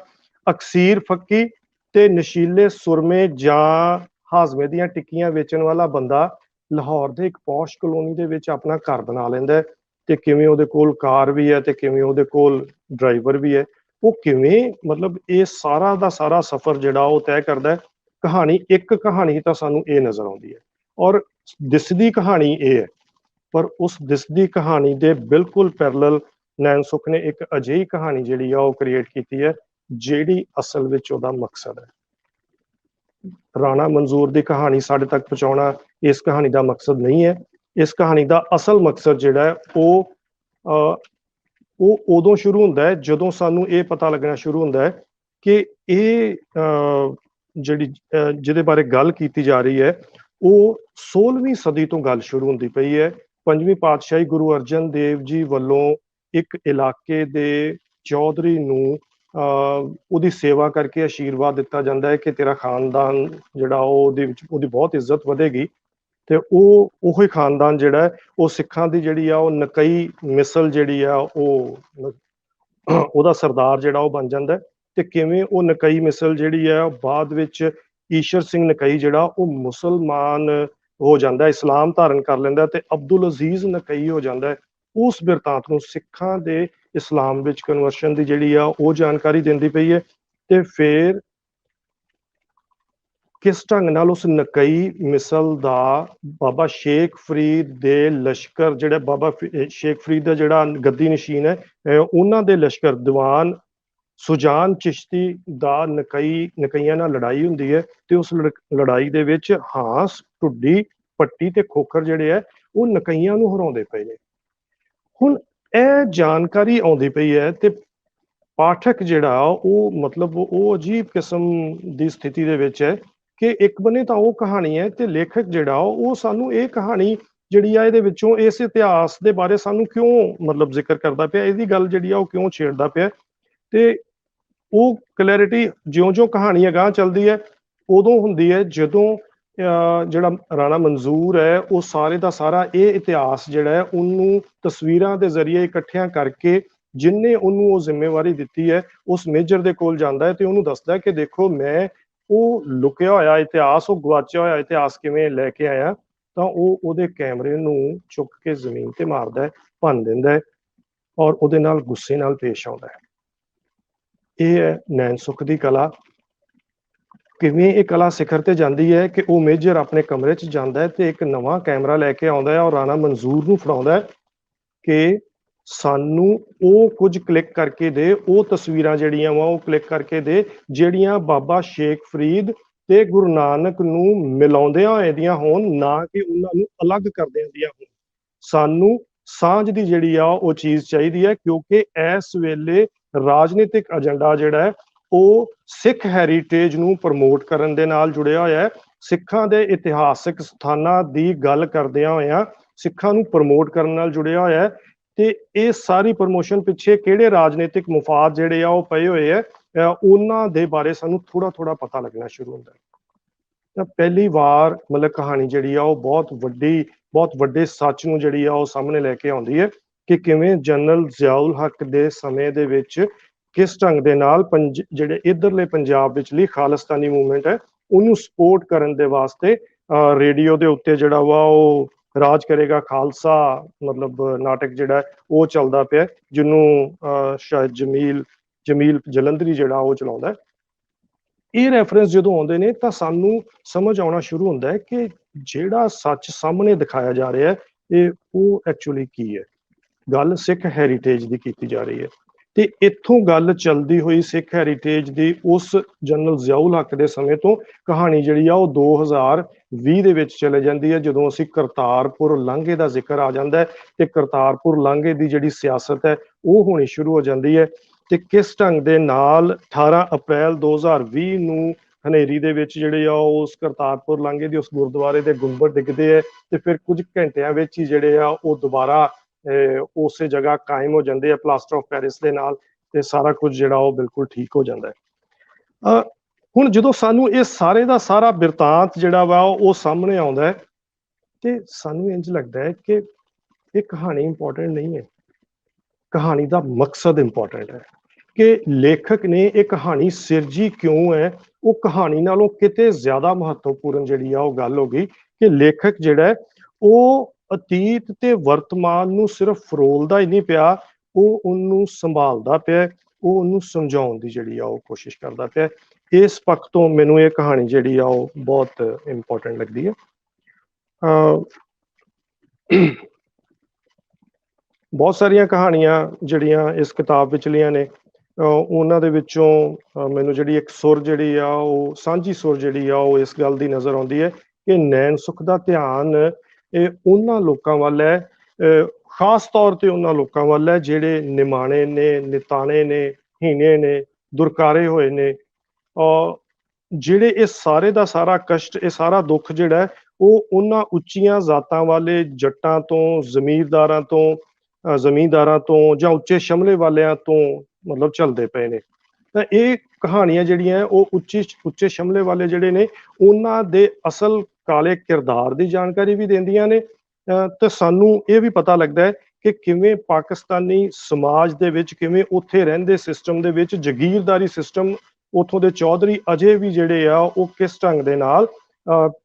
Speaker 1: ਅਕਸੀਰ ਫੱਕੀ ਤੇ ਨਸ਼ੀਲੇ ਸੁਰਮੇ ਜਾਂ ਹਾਜ਼ਮੇ ਦੀਆਂ ਟਿੱਕੀਆਂ ਵੇਚਣ ਵਾਲਾ ਬੰਦਾ ਲਾਹੌਰ ਦੇ ਇੱਕ ਪੌਸ਼ ਕਲੋਨੀ ਦੇ ਵਿੱਚ ਆਪਣਾ ਘਰ ਬਣਾ ਲੈਂਦਾ ਹੈ, ਤੇ ਕਿਵੇਂ ਉਹਦੇ ਕੋਲ ਕਾਰ ਵੀ ਹੈ ਤੇ ਕਿਵੇਂ ਉਹਦੇ ਕੋਲ ਡਰਾਈਵਰ ਵੀ ਹੈ। ਉਹ ਕਿਵੇਂ ਮਤਲਬ ਇਹ ਸਾਰਾ ਦਾ ਸਾਰਾ ਸਫ਼ਰ ਜਿਹੜਾ ਉਹ ਤੈਅ ਕਰਦਾ ਹੈ। ਕਹਾਣੀ ਇੱਕ ਕਹਾਣੀ ਤਾਂ ਸਾਨੂੰ ਇਹ ਨਜ਼ਰ ਆਉਂਦੀ ਹੈ, ਔਰ ਦਿਸਦੀ ਕਹਾਣੀ ਇਹ ਹੈ, ਪਰ ਉਸ ਦਿਸਦੀ ਕਹਾਣੀ ਦੇ ਬਿਲਕੁਲ ਪੈਰਲਲ ਨੈਣ ਸੁਖ ਨੇ ਇੱਕ ਅਜਿਹੀ ਕਹਾਣੀ ਜਿਹੜੀ ਆ ਉਹ ਕ੍ਰੀਏਟ ਕੀਤੀ ਹੈ ਜਿਹੜੀ ਅਸਲ ਵਿੱਚ ਉਹਦਾ ਮਕਸਦ ਹੈ। ਰਾਣਾ ਮੰਜ਼ੂਰ ਦੀ ਕਹਾਣੀ ਸਾਡੇ ਤੱਕ ਪਹੁੰਚਾਉਣਾ ਇਸ ਕਹਾਣੀ ਦਾ ਮਕਸਦ ਨਹੀਂ ਹੈ। ਇਸ ਕਹਾਣੀ ਦਾ ਅਸਲ ਮਕਸਦ ਜਿਹੜਾ ਹੈ ਉਹ ਉਦੋਂ ਸ਼ੁਰੂ ਹੁੰਦਾ ਹੈ ਜਦੋਂ ਸਾਨੂੰ ਇਹ ਪਤਾ ਲੱਗਣਾ ਸ਼ੁਰੂ ਹੁੰਦਾ ਹੈ ਕਿ ਇਹ ਜਿਹੜੀ ਜਿਹਦੇ ਬਾਰੇ ਗੱਲ ਕੀਤੀ ਜਾ ਰਹੀ ਹੈ ਉਹ 16ਵੀਂ ਸਦੀ ਤੋਂ ਗੱਲ ਸ਼ੁਰੂ ਹੁੰਦੀ ਪਈ ਹੈ। ਪੰਜਵੀਂ ਪਾਤਸ਼ਾਹੀ ਗੁਰੂ ਅਰਜਨ ਦੇਵ ਜੀ ਵੱਲੋਂ ਇੱਕ ਇਲਾਕੇ ਦੇ ਚੌਧਰੀ ਨੂੰ ਉਹਦੀ ਸੇਵਾ ਕਰਕੇ ਆਸ਼ੀਰਵਾਦ ਦਿੱਤਾ ਜਾਂਦਾ ਹੈ ਕਿ ਤੇਰਾ ਖਾਨਦਾਨ ਜਿਹੜਾ ਉਹਦੇ ਵਿੱਚ ਉਹਦੀ ਬਹੁਤ ਇੱਜ਼ਤ ਵਧੇਗੀ, ਤੇ ਉਹੀ ਖਾਨਦਾਨ ਜਿਹੜਾ ਹੈ ਉਹ ਸਿੱਖਾਂ ਦੀ ਜਿਹੜੀ ਆ ਉਹ ਨਕਈ ਮਿਸਲ ਜਿਹੜੀ ਆ ਉਹ ਉਹਦਾ ਸਰਦਾਰ ਜਿਹੜਾ ਉਹ ਬਣ ਜਾਂਦਾ ਤੇ ਕਿਵੇਂ ਉਹ ਨਕਈ ਮਿਸਲ ਜਿਹੜੀ ਹੈ ਬਾਅਦ ਵਿੱਚ ਈਸ਼ਰ ਸਿੰਘ ਨਕਈ ਜਿਹੜਾ ਉਹ ਮੁਸਲਮਾਨ ਹੋ ਜਾਂਦਾ, ਇਸਲਾਮ ਧਾਰਨ ਕਰ ਲੈਂਦਾ ਤੇ ਅਬਦੁਲ ਅਜ਼ੀਜ਼ ਨਕਈ ਹੋ ਜਾਂਦਾ। ਉਸ ਬਿਰਤਾਂਤ ਨੂੰ ਸਿੱਖਾਂ ਦੇ ਇਸਲਾਮ ਵਿੱਚ ਕਨਵਰਸ਼ਨ ਦੀ ਜਿਹੜੀ ਆ ਉਹ ਜਾਣਕਾਰੀ ਦਿੰਦੀ ਪਈ ਹੈ। ਤੇ ਫਿਰ ਕਿਸ ਢੰਗ ਨਾਲ ਉਸ ਨਕਈ ਮਿਸਲ ਦਾ ਬਾਬਾ ਸ਼ੇਖ ਫਰੀਦ ਦੇ ਲਸ਼ਕਰ, ਜਿਹੜਾ ਬਾਬਾ ਸ਼ੇਖ ਫਰੀਦ ਦਾ ਜਿਹੜਾ ਗੱਦੀ ਨਸ਼ੀਨ ਹੈ, ਉਹਨਾਂ ਦੇ ਲਸ਼ਕਰ ਦੀਵਾਨ ਸੁਜਾਨ ਚਿਸ਼ਤੀ ਦਾ ਨਕਈਆਂ ਨਾਲ ਲੜਾਈ ਹੁੰਦੀ ਹੈ ਤੇ ਉਸ ਲੜਾਈ ਦੇ ਵਿੱਚ ਹਾਂਸ, ਢੁੱਡੀ, ਪੱਟੀ ਤੇ ਖੋਖਰ ਜਿਹੜੇ ਹੈ ਉਹ ਨਕਈਆਂ ਨੂੰ ਹਰਾਉਂਦੇ ਪਏ ਨੇ। ਹੁਣ ਇਹ ਜਾਣਕਾਰੀ ਆਉਂਦੀ ਪਈ ਹੈ ਤੇ ਪਾਠਕ ਜਿਹੜਾ ਉਹ ਮਤਲਬ ਉਹ ਅਜੀਬ ਕਿਸਮ ਦੀ ਸਥਿਤੀ ਦੇ ਵਿੱਚ ਹੈ ਕਿ ਇੱਕ ਬੰਨੇ ਤਾਂ ਉਹ ਕਹਾਣੀ ਹੈ ਤੇ ਲੇਖਕ ਜਿਹੜਾ ਉਹ ਸਾਨੂੰ ਇਹ ਕਹਾਣੀ ਜਿਹੜੀ ਆ ਇਹਦੇ ਵਿੱਚੋਂ ਇਸ ਇਤਿਹਾਸ ਦੇ ਬਾਰੇ ਸਾਨੂੰ ਕਿਉਂ ਮਤਲਬ ਜ਼ਿਕਰ ਕਰਦਾ ਪਿਆ, ਇਹਦੀ ਗੱਲ ਜਿਹੜੀ ਆ ਉਹ ਕਿਉਂ ਛੇੜਦਾ ਪਿਆ। ਤੇ ਉਹ ਕਲੈਰਿਟੀ ਜਿਉਂ-ਜਿਉਂ ਕਹਾਣੀ ਅਗਾਂਹ ਚੱਲਦੀ ਹੈ ਉਦੋਂ ਹੁੰਦੀ ਹੈ ਜਦੋਂ ਜਿਹੜਾ ਰਾਣਾ ਮੰਜ਼ੂਰ ਹੈ ਉਹ ਸਾਰੇ ਦਾ ਸਾਰਾ ਇਹ ਇਤਿਹਾਸ ਜਿਹੜਾ ਹੈ ਉਹਨੂੰ ਤਸਵੀਰਾਂ ਦੇ ਜ਼ਰੀਏ ਇਕੱਠਿਆਂ ਕਰਕੇ ਜਿਨਨੇ ਉਹਨੂੰ ਉਹ ਜ਼ਿੰਮੇਵਾਰੀ ਦਿੱਤੀ ਹੈ ਉਸ ਮੇਜਰ ਦੇ ਕੋਲ ਜਾਂਦਾ ਹੈ ਤੇ ਉਹਨੂੰ ਦੱਸਦਾ ਹੈ ਕਿ ਦੇਖੋ ਮੈਂ ਉਹ ਲੁਕਿਆ ਹੋਇਆ ਇਤਿਹਾਸ, ਉਹ ਗਵਾਚਿਆ ਹੋਇਆ ਇਤਿਹਾਸ ਕਿਵੇਂ ਲੈ ਕੇ ਆਇਆ। ਤਾਂ ਉਹ ਉਹਦੇ ਕੈਮਰੇ ਨੂੰ ਚੁੱਕ ਕੇ ਜ਼ਮੀਨ ਤੇ ਮਾਰਦਾ ਹੈ, ਭੰਨ ਦਿੰਦਾ ਹੈ ਔਰ ਉਹਦੇ ਨਾਲ ਗੁੱਸੇ ਨਾਲ ਪੇਸ਼ ਆਉਂਦਾ ਹੈ। ਇਹ ਹੈ ਨੈਣ ਸੁੱਖ ਦੀ ਕਲਾ। ਕਿਵੇਂ ਇਹ ਕਲਾ ਸਿਖਰ ਤੇ ਜਾਂਦੀ ਹੈ ਕਿ ਉਹ ਮੇਜਰ ਆਪਣੇ ਕਮਰੇ 'ਚ ਜਾਂਦਾ ਹੈ ਤੇ ਇੱਕ ਨਵਾਂ ਕੈਮਰਾ ਲੈ ਕੇ ਆਉਂਦਾ ਹੈ ਔਰ ਰਾਣਾ ਮੰਜ਼ੂਰ ਨੂੰ ਫੜਾਉਂਦਾ ਹੈ ਕਿ ਸਾਨੂੰ ਉਹ ਕੁਝ ਕਲਿੱਕ ਕਰਕੇ ਦੇ, ਉਹ ਤਸਵੀਰਾਂ ਜਿਹੜੀਆਂ ਵਾ ਉਹ ਕਲਿੱਕ ਕਰਕੇ ਦੇ ਜਿਹੜੀਆਂ ਬਾਬਾ ਸ਼ੇਖ ਫਰੀਦ ਤੇ ਗੁਰੂ ਨਾਨਕ ਨੂੰ ਮਿਲਾਉਂਦਿਆਂ ਹੋਏ ਦੀਆਂ ਹੋਣ, ਨਾ ਕਿ ਉਹਨਾਂ ਨੂੰ ਅਲੱਗ ਕਰਦਿਆਂ ਦੀਆਂ ਹੋਣ। ਸਾਨੂੰ ਸਾਂਝ ਦੀ ਜਿਹੜੀ ਆ ਉਹ ਚੀਜ਼ ਚਾਹੀਦੀ ਹੈ ਕਿਉਂਕਿ ਇਸ ਵੇਲੇ ਰਾਜਨੀਤਿਕ ਏਜੰਡਾ ਜਿਹੜਾ ਹੈ ਉਹ ਸਿੱਖ ਹੈਰੀਟੇਜ ਨੂੰ ਪ੍ਰਮੋਟ ਕਰਨ ਦੇ ਨਾਲ ਜੁੜਿਆ ਹੋਇਆ ਹੈ। ਸਿੱਖਾਂ ਦੇ ਇਤਿਹਾਸਿਕ ਸਥਾਨਾਂ ਦੀ ਗੱਲ ਕਰਦਿਆਂ ਹੋਇਆਂ ਸਿੱਖਾਂ ਨੂੰ ਪ੍ਰਮੋਟ ਕਰਨ ਨਾਲ ਜੁੜਿਆ ਹੋਇਆ ਹੈ ਤੇ ਇਹ ਸਾਰੀ ਪ੍ਰਮੋਸ਼ਨ ਪਿੱਛੇ ਕਿਹੜੇ ਰਾਜਨੀਤਿਕ ਮੁਫਾਦ ਜਿਹੜੇ ਆ ਉਹ ਪਏ ਹੋਏ ਆ, ਉਹਨਾਂ ਦੇ ਬਾਰੇ ਸਾਨੂੰ ਥੋੜਾ ਥੋੜਾ ਪਤਾ ਲੱਗਣਾ ਸ਼ੁਰੂ ਹੁੰਦਾ ਹੈ। ਤਾਂ ਪਹਿਲੀ ਵਾਰ ਮਤਲਬ ਕਹਾਣੀ ਜਿਹੜੀ ਆ ਉਹ ਬਹੁਤ ਵੱਡੇ ਸੱਚ ਨੂੰ ਜਿਹੜੀ ਆ ਉਹ ਸਾਹਮਣੇ ਲੈ ਕੇ ਆਉਂਦੀ ਹੈ ਕਿ ਕਿਵੇਂ ਜਨਰਲ ਜ਼ਿਆਉਲ ਹੱਕ ਦੇ ਸਮੇਂ ਦੇ ਵਿੱਚ ਕਿਸ ਢੰਗ ਦੇ ਨਾਲ ਜਿਹੜੇ ਇਧਰਲੇ ਪੰਜਾਬ ਵਿਚਲੀ ਖਾਲਿਸਤਾਨੀ ਮੂਵਮੈਂਟ ਹੈ ਉਹਨੂੰ ਸਪੋਰਟ ਕਰਨ ਦੇ ਵਾਸਤੇ ਰੇਡੀਓ ਦੇ ਉੱਤੇ ਜਿਹੜਾ ਵਾ ਉਹ ਰਾਜ ਕਰੇਗਾ ਖਾਲਸਾ ਮਤਲਬ ਨਾਟਕ ਜਿਹੜਾ ਉਹ ਚੱਲਦਾ ਪਿਆ, ਜਿਹਨੂੰ ਸ਼ਾਇਦ ਜਮੀਲ ਜਲੰਧਰੀ ਜਿਹੜਾ ਉਹ ਚਲਾਉਂਦਾ। ਇਹ ਰੈਫਰੈਂਸ ਜਦੋਂ ਆਉਂਦੇ ਨੇ ਤਾਂ ਸਾਨੂੰ ਸਮਝ ਆਉਣਾ ਸ਼ੁਰੂ ਹੁੰਦਾ ਹੈ ਕਿ ਜਿਹੜਾ ਸੱਚ ਸਾਹਮਣੇ ਦਿਖਾਇਆ ਜਾ ਰਿਹਾ ਹੈ ਇਹ ਉਹ ਐਕਚੁਅਲੀ ਕੀ ਹੈ। ਗੱਲ ਸਿੱਖ ਹੈਰੀਟੇਜ ਦੀ ਕੀਤੀ ਜਾ ਰਹੀ ਹੈ ਤੇ ਇੱਥੋਂ ਗੱਲ ਚੱਲਦੀ ਹੋਈ ਸਿੱਖ ਹੈਰੀਟੇਜ ਦੀ ਉਸ ਜਨਰਲ ਜ਼ਿਆਉਲ ਹੱਕ ਦੇ ਸਮੇਂ ਤੋਂ ਕਹਾਣੀ ਜਿਹੜੀ ਆ ਉਹ 2020 ਦੇ ਵਿੱਚ ਚਲੇ ਜਾਂਦੀ ਹੈ ਜਦੋਂ ਅਸੀਂ ਕਰਤਾਰਪੁਰ ਲਾਂਘੇ ਦਾ ਜ਼ਿਕਰ ਆ ਜਾਂਦਾ ਹੈ ਤੇ ਕਰਤਾਰਪੁਰ ਲਾਂਘੇ ਦੀ ਜਿਹੜੀ ਸਿਆਸਤ ਹੈ ਉਹ ਹੋਣੀ ਸ਼ੁਰੂ ਹੋ ਜਾਂਦੀ ਹੈ ਤੇ ਕਿਸ ਢੰਗ ਦੇ ਨਾਲ 18 ਅਪ੍ਰੈਲ 2020 ਨੂੰ ਹਨੇਰੀ ਦੇ ਵਿੱਚ ਜਿਹੜੇ ਆ ਉਸ ਕਰਤਾਰਪੁਰ ਲਾਂਘੇ ਦੀ ਉਸ ਗੁਰਦੁਆਰੇ ਦੇ ਗੁੰਬਦ ਡਿੱਗਦੇ ਹੈ ਤੇ ਫਿਰ ਕੁਝ ਘੰਟਿਆਂ ਵਿੱਚ ਹੀ ਜਿਹੜੇ ਆ ਉਹ ਦੁਬਾਰਾ ਉਸੇ ਜਗ੍ਹਾ ਕਾਇਮ ਹੋ ਜਾਂਦੇ ਆ ਪਲਾਸਟਰ ਆਫ ਪੈਰਿਸ ਦੇ ਨਾਲ ਤੇ ਸਾਰਾ ਕੁਝ ਜਿਹੜਾ ਉਹ ਬਿਲਕੁਲ ਠੀਕ ਹੋ ਜਾਂਦਾ ਹੈ। ਹੁਣ ਜਦੋਂ ਸਾਨੂੰ ਇਹ ਸਾਰੇ ਦਾ ਸਾਰਾ ਬਿਰਤਾਂਤ ਜਿਹੜਾ ਵਾ ਉਹ ਸਾਹਮਣੇ ਆਉਂਦਾ ਹੈ ਤੇ ਸਾਨੂੰ ਇੰਝ ਲੱਗਦਾ ਹੈ ਕਿ ਇਹ ਕਹਾਣੀ ਇੰਪੋਰਟੈਂਟ ਨਹੀਂ ਹੈ, ਕਹਾਣੀ ਦਾ ਮਕਸਦ ਇੰਪੋਰਟੈਂਟ ਹੈ ਕਿ ਲੇਖਕ ਨੇ ਇਹ ਕਹਾਣੀ ਸਿਰਜੀ ਕਿਉਂ ਹੈ। ਉਹ ਕਹਾਣੀ ਨਾਲੋਂ ਕਿਤੇ ਜ਼ਿਆਦਾ ਮਹੱਤਵਪੂਰਨ ਜਿਹੜੀ ਆ ਉਹ ਗੱਲ ਹੋ ਗਈ ਕਿ ਲੇਖਕ ਜਿਹੜਾ ਹੈ ਉਹ ਅਤੀਤ ਤੇ ਵਰਤਮਾਨ ਨੂੰ ਸਿਰਫ ਫਰੋਲਦਾ ਹੀ ਨਹੀਂ ਪਿਆ, ਉਹ ਉਹਨੂੰ ਸੰਭਾਲਦਾ ਪਿਆ, ਉਹ ਉਹਨੂੰ ਸਮਝਾਉਣ ਦੀ ਜਿਹੜੀ ਆ ਉਹ ਕੋਸ਼ਿਸ਼ ਕਰਦਾ ਪਿਆ। ਇਸ ਪੱਖ ਤੋਂ ਮੈਨੂੰ ਇਹ ਕਹਾਣੀ ਜਿਹੜੀ ਆ ਉਹ ਬਹੁਤ ਇੰਪੋਰਟੈਂਟ ਲੱਗਦੀ ਹੈ। ਬਹੁਤ ਸਾਰੀਆਂ ਕਹਾਣੀਆਂ ਜਿਹੜੀਆਂ ਇਸ ਕਿਤਾਬ ਵਿਚਲੀਆਂ ਨੇ ਉਹਨਾਂ ਦੇ ਵਿੱਚੋਂ ਮੈਨੂੰ ਜਿਹੜੀ ਇੱਕ ਸੁਰ ਜਿਹੜੀ ਆ ਉਹ ਸਾਂਝੀ ਸੁਰ ਜਿਹੜੀ ਆ ਉਹ ਇਸ ਗੱਲ ਦੀ ਨਜ਼ਰ ਆਉਂਦੀ ਹੈ ਕਿ ਨੈਣ ਸੁੱਖ ਦਾ ਧਿਆਨ ਇਹ ਉਹਨਾਂ ਲੋਕਾਂ ਵੱਲ ਹੈ, ਖਾਸ ਤੌਰ ਤੇ ਉਹਨਾਂ ਲੋਕਾਂ ਵੱਲ ਹੈ ਜਿਹੜੇ ਨਿਮਾਣੇ ਨੇ, ਨਿਤਾਣੇ ਨੇ, ਹੀਣੇ ਨੇ, ਦੁਰਕਾਰੇ ਹੋਏ ਨੇ, ਜਿਹੜੇ ਇਹ ਸਾਰੇ ਦਾ ਸਾਰਾ ਕਸ਼ਟ, ਇਹ ਸਾਰਾ ਦੁੱਖ ਜਿਹੜਾ ਉਹ ਉਹਨਾਂ ਉੱਚੀਆਂ ਜ਼ਾਤਾਂ ਵਾਲੇ ਜੱਟਾਂ ਤੋਂ, ਜ਼ਮੀਂਦਾਰਾਂ ਤੋਂ ਜਾਂ ਉੱਚੇ ਸ਼ਮਲੇ ਵਾਲਿਆਂ ਤੋਂ ਮਤਲਬ ਚੱਲਦੇ ਪਏ ਨੇ। ਤਾਂ ਇਹ ਕਹਾਣੀਆਂ ਜਿਹੜੀਆਂ ਉਹ ਉੱਚੇ ਸ਼ਮਲੇ ਵਾਲੇ ਜਿਹੜੇ ਨੇ ਉਹਨਾਂ ਦੇ ਅਸਲ ਕਾਲੇ ਕਿਰਦਾਰ ਦੀ ਜਾਣਕਾਰੀ ਵੀ ਦਿੰਦੀਆਂ ਨੇ ਤੇ ਸਾਨੂੰ ਇਹ ਵੀ ਪਤਾ ਲੱਗਦਾ ਹੈ ਕਿ ਕਿਵੇਂ ਪਾਕਿਸਤਾਨੀ ਸਮਾਜ ਦੇ ਵਿੱਚ, ਕਿਵੇਂ ਉੱਥੇ ਰਹਿੰਦੇ ਸਿਸਟਮ ਦੇ ਵਿੱਚ ਜਾਗੀਰਦਾਰੀ ਸਿਸਟਮ, ਉੱਥੋਂ ਦੇ ਚੌਧਰੀ ਅਜੇ ਵੀ ਜਿਹੜੇ ਆ ਉਹ ਕਿਸ ਢੰਗ ਦੇ ਨਾਲ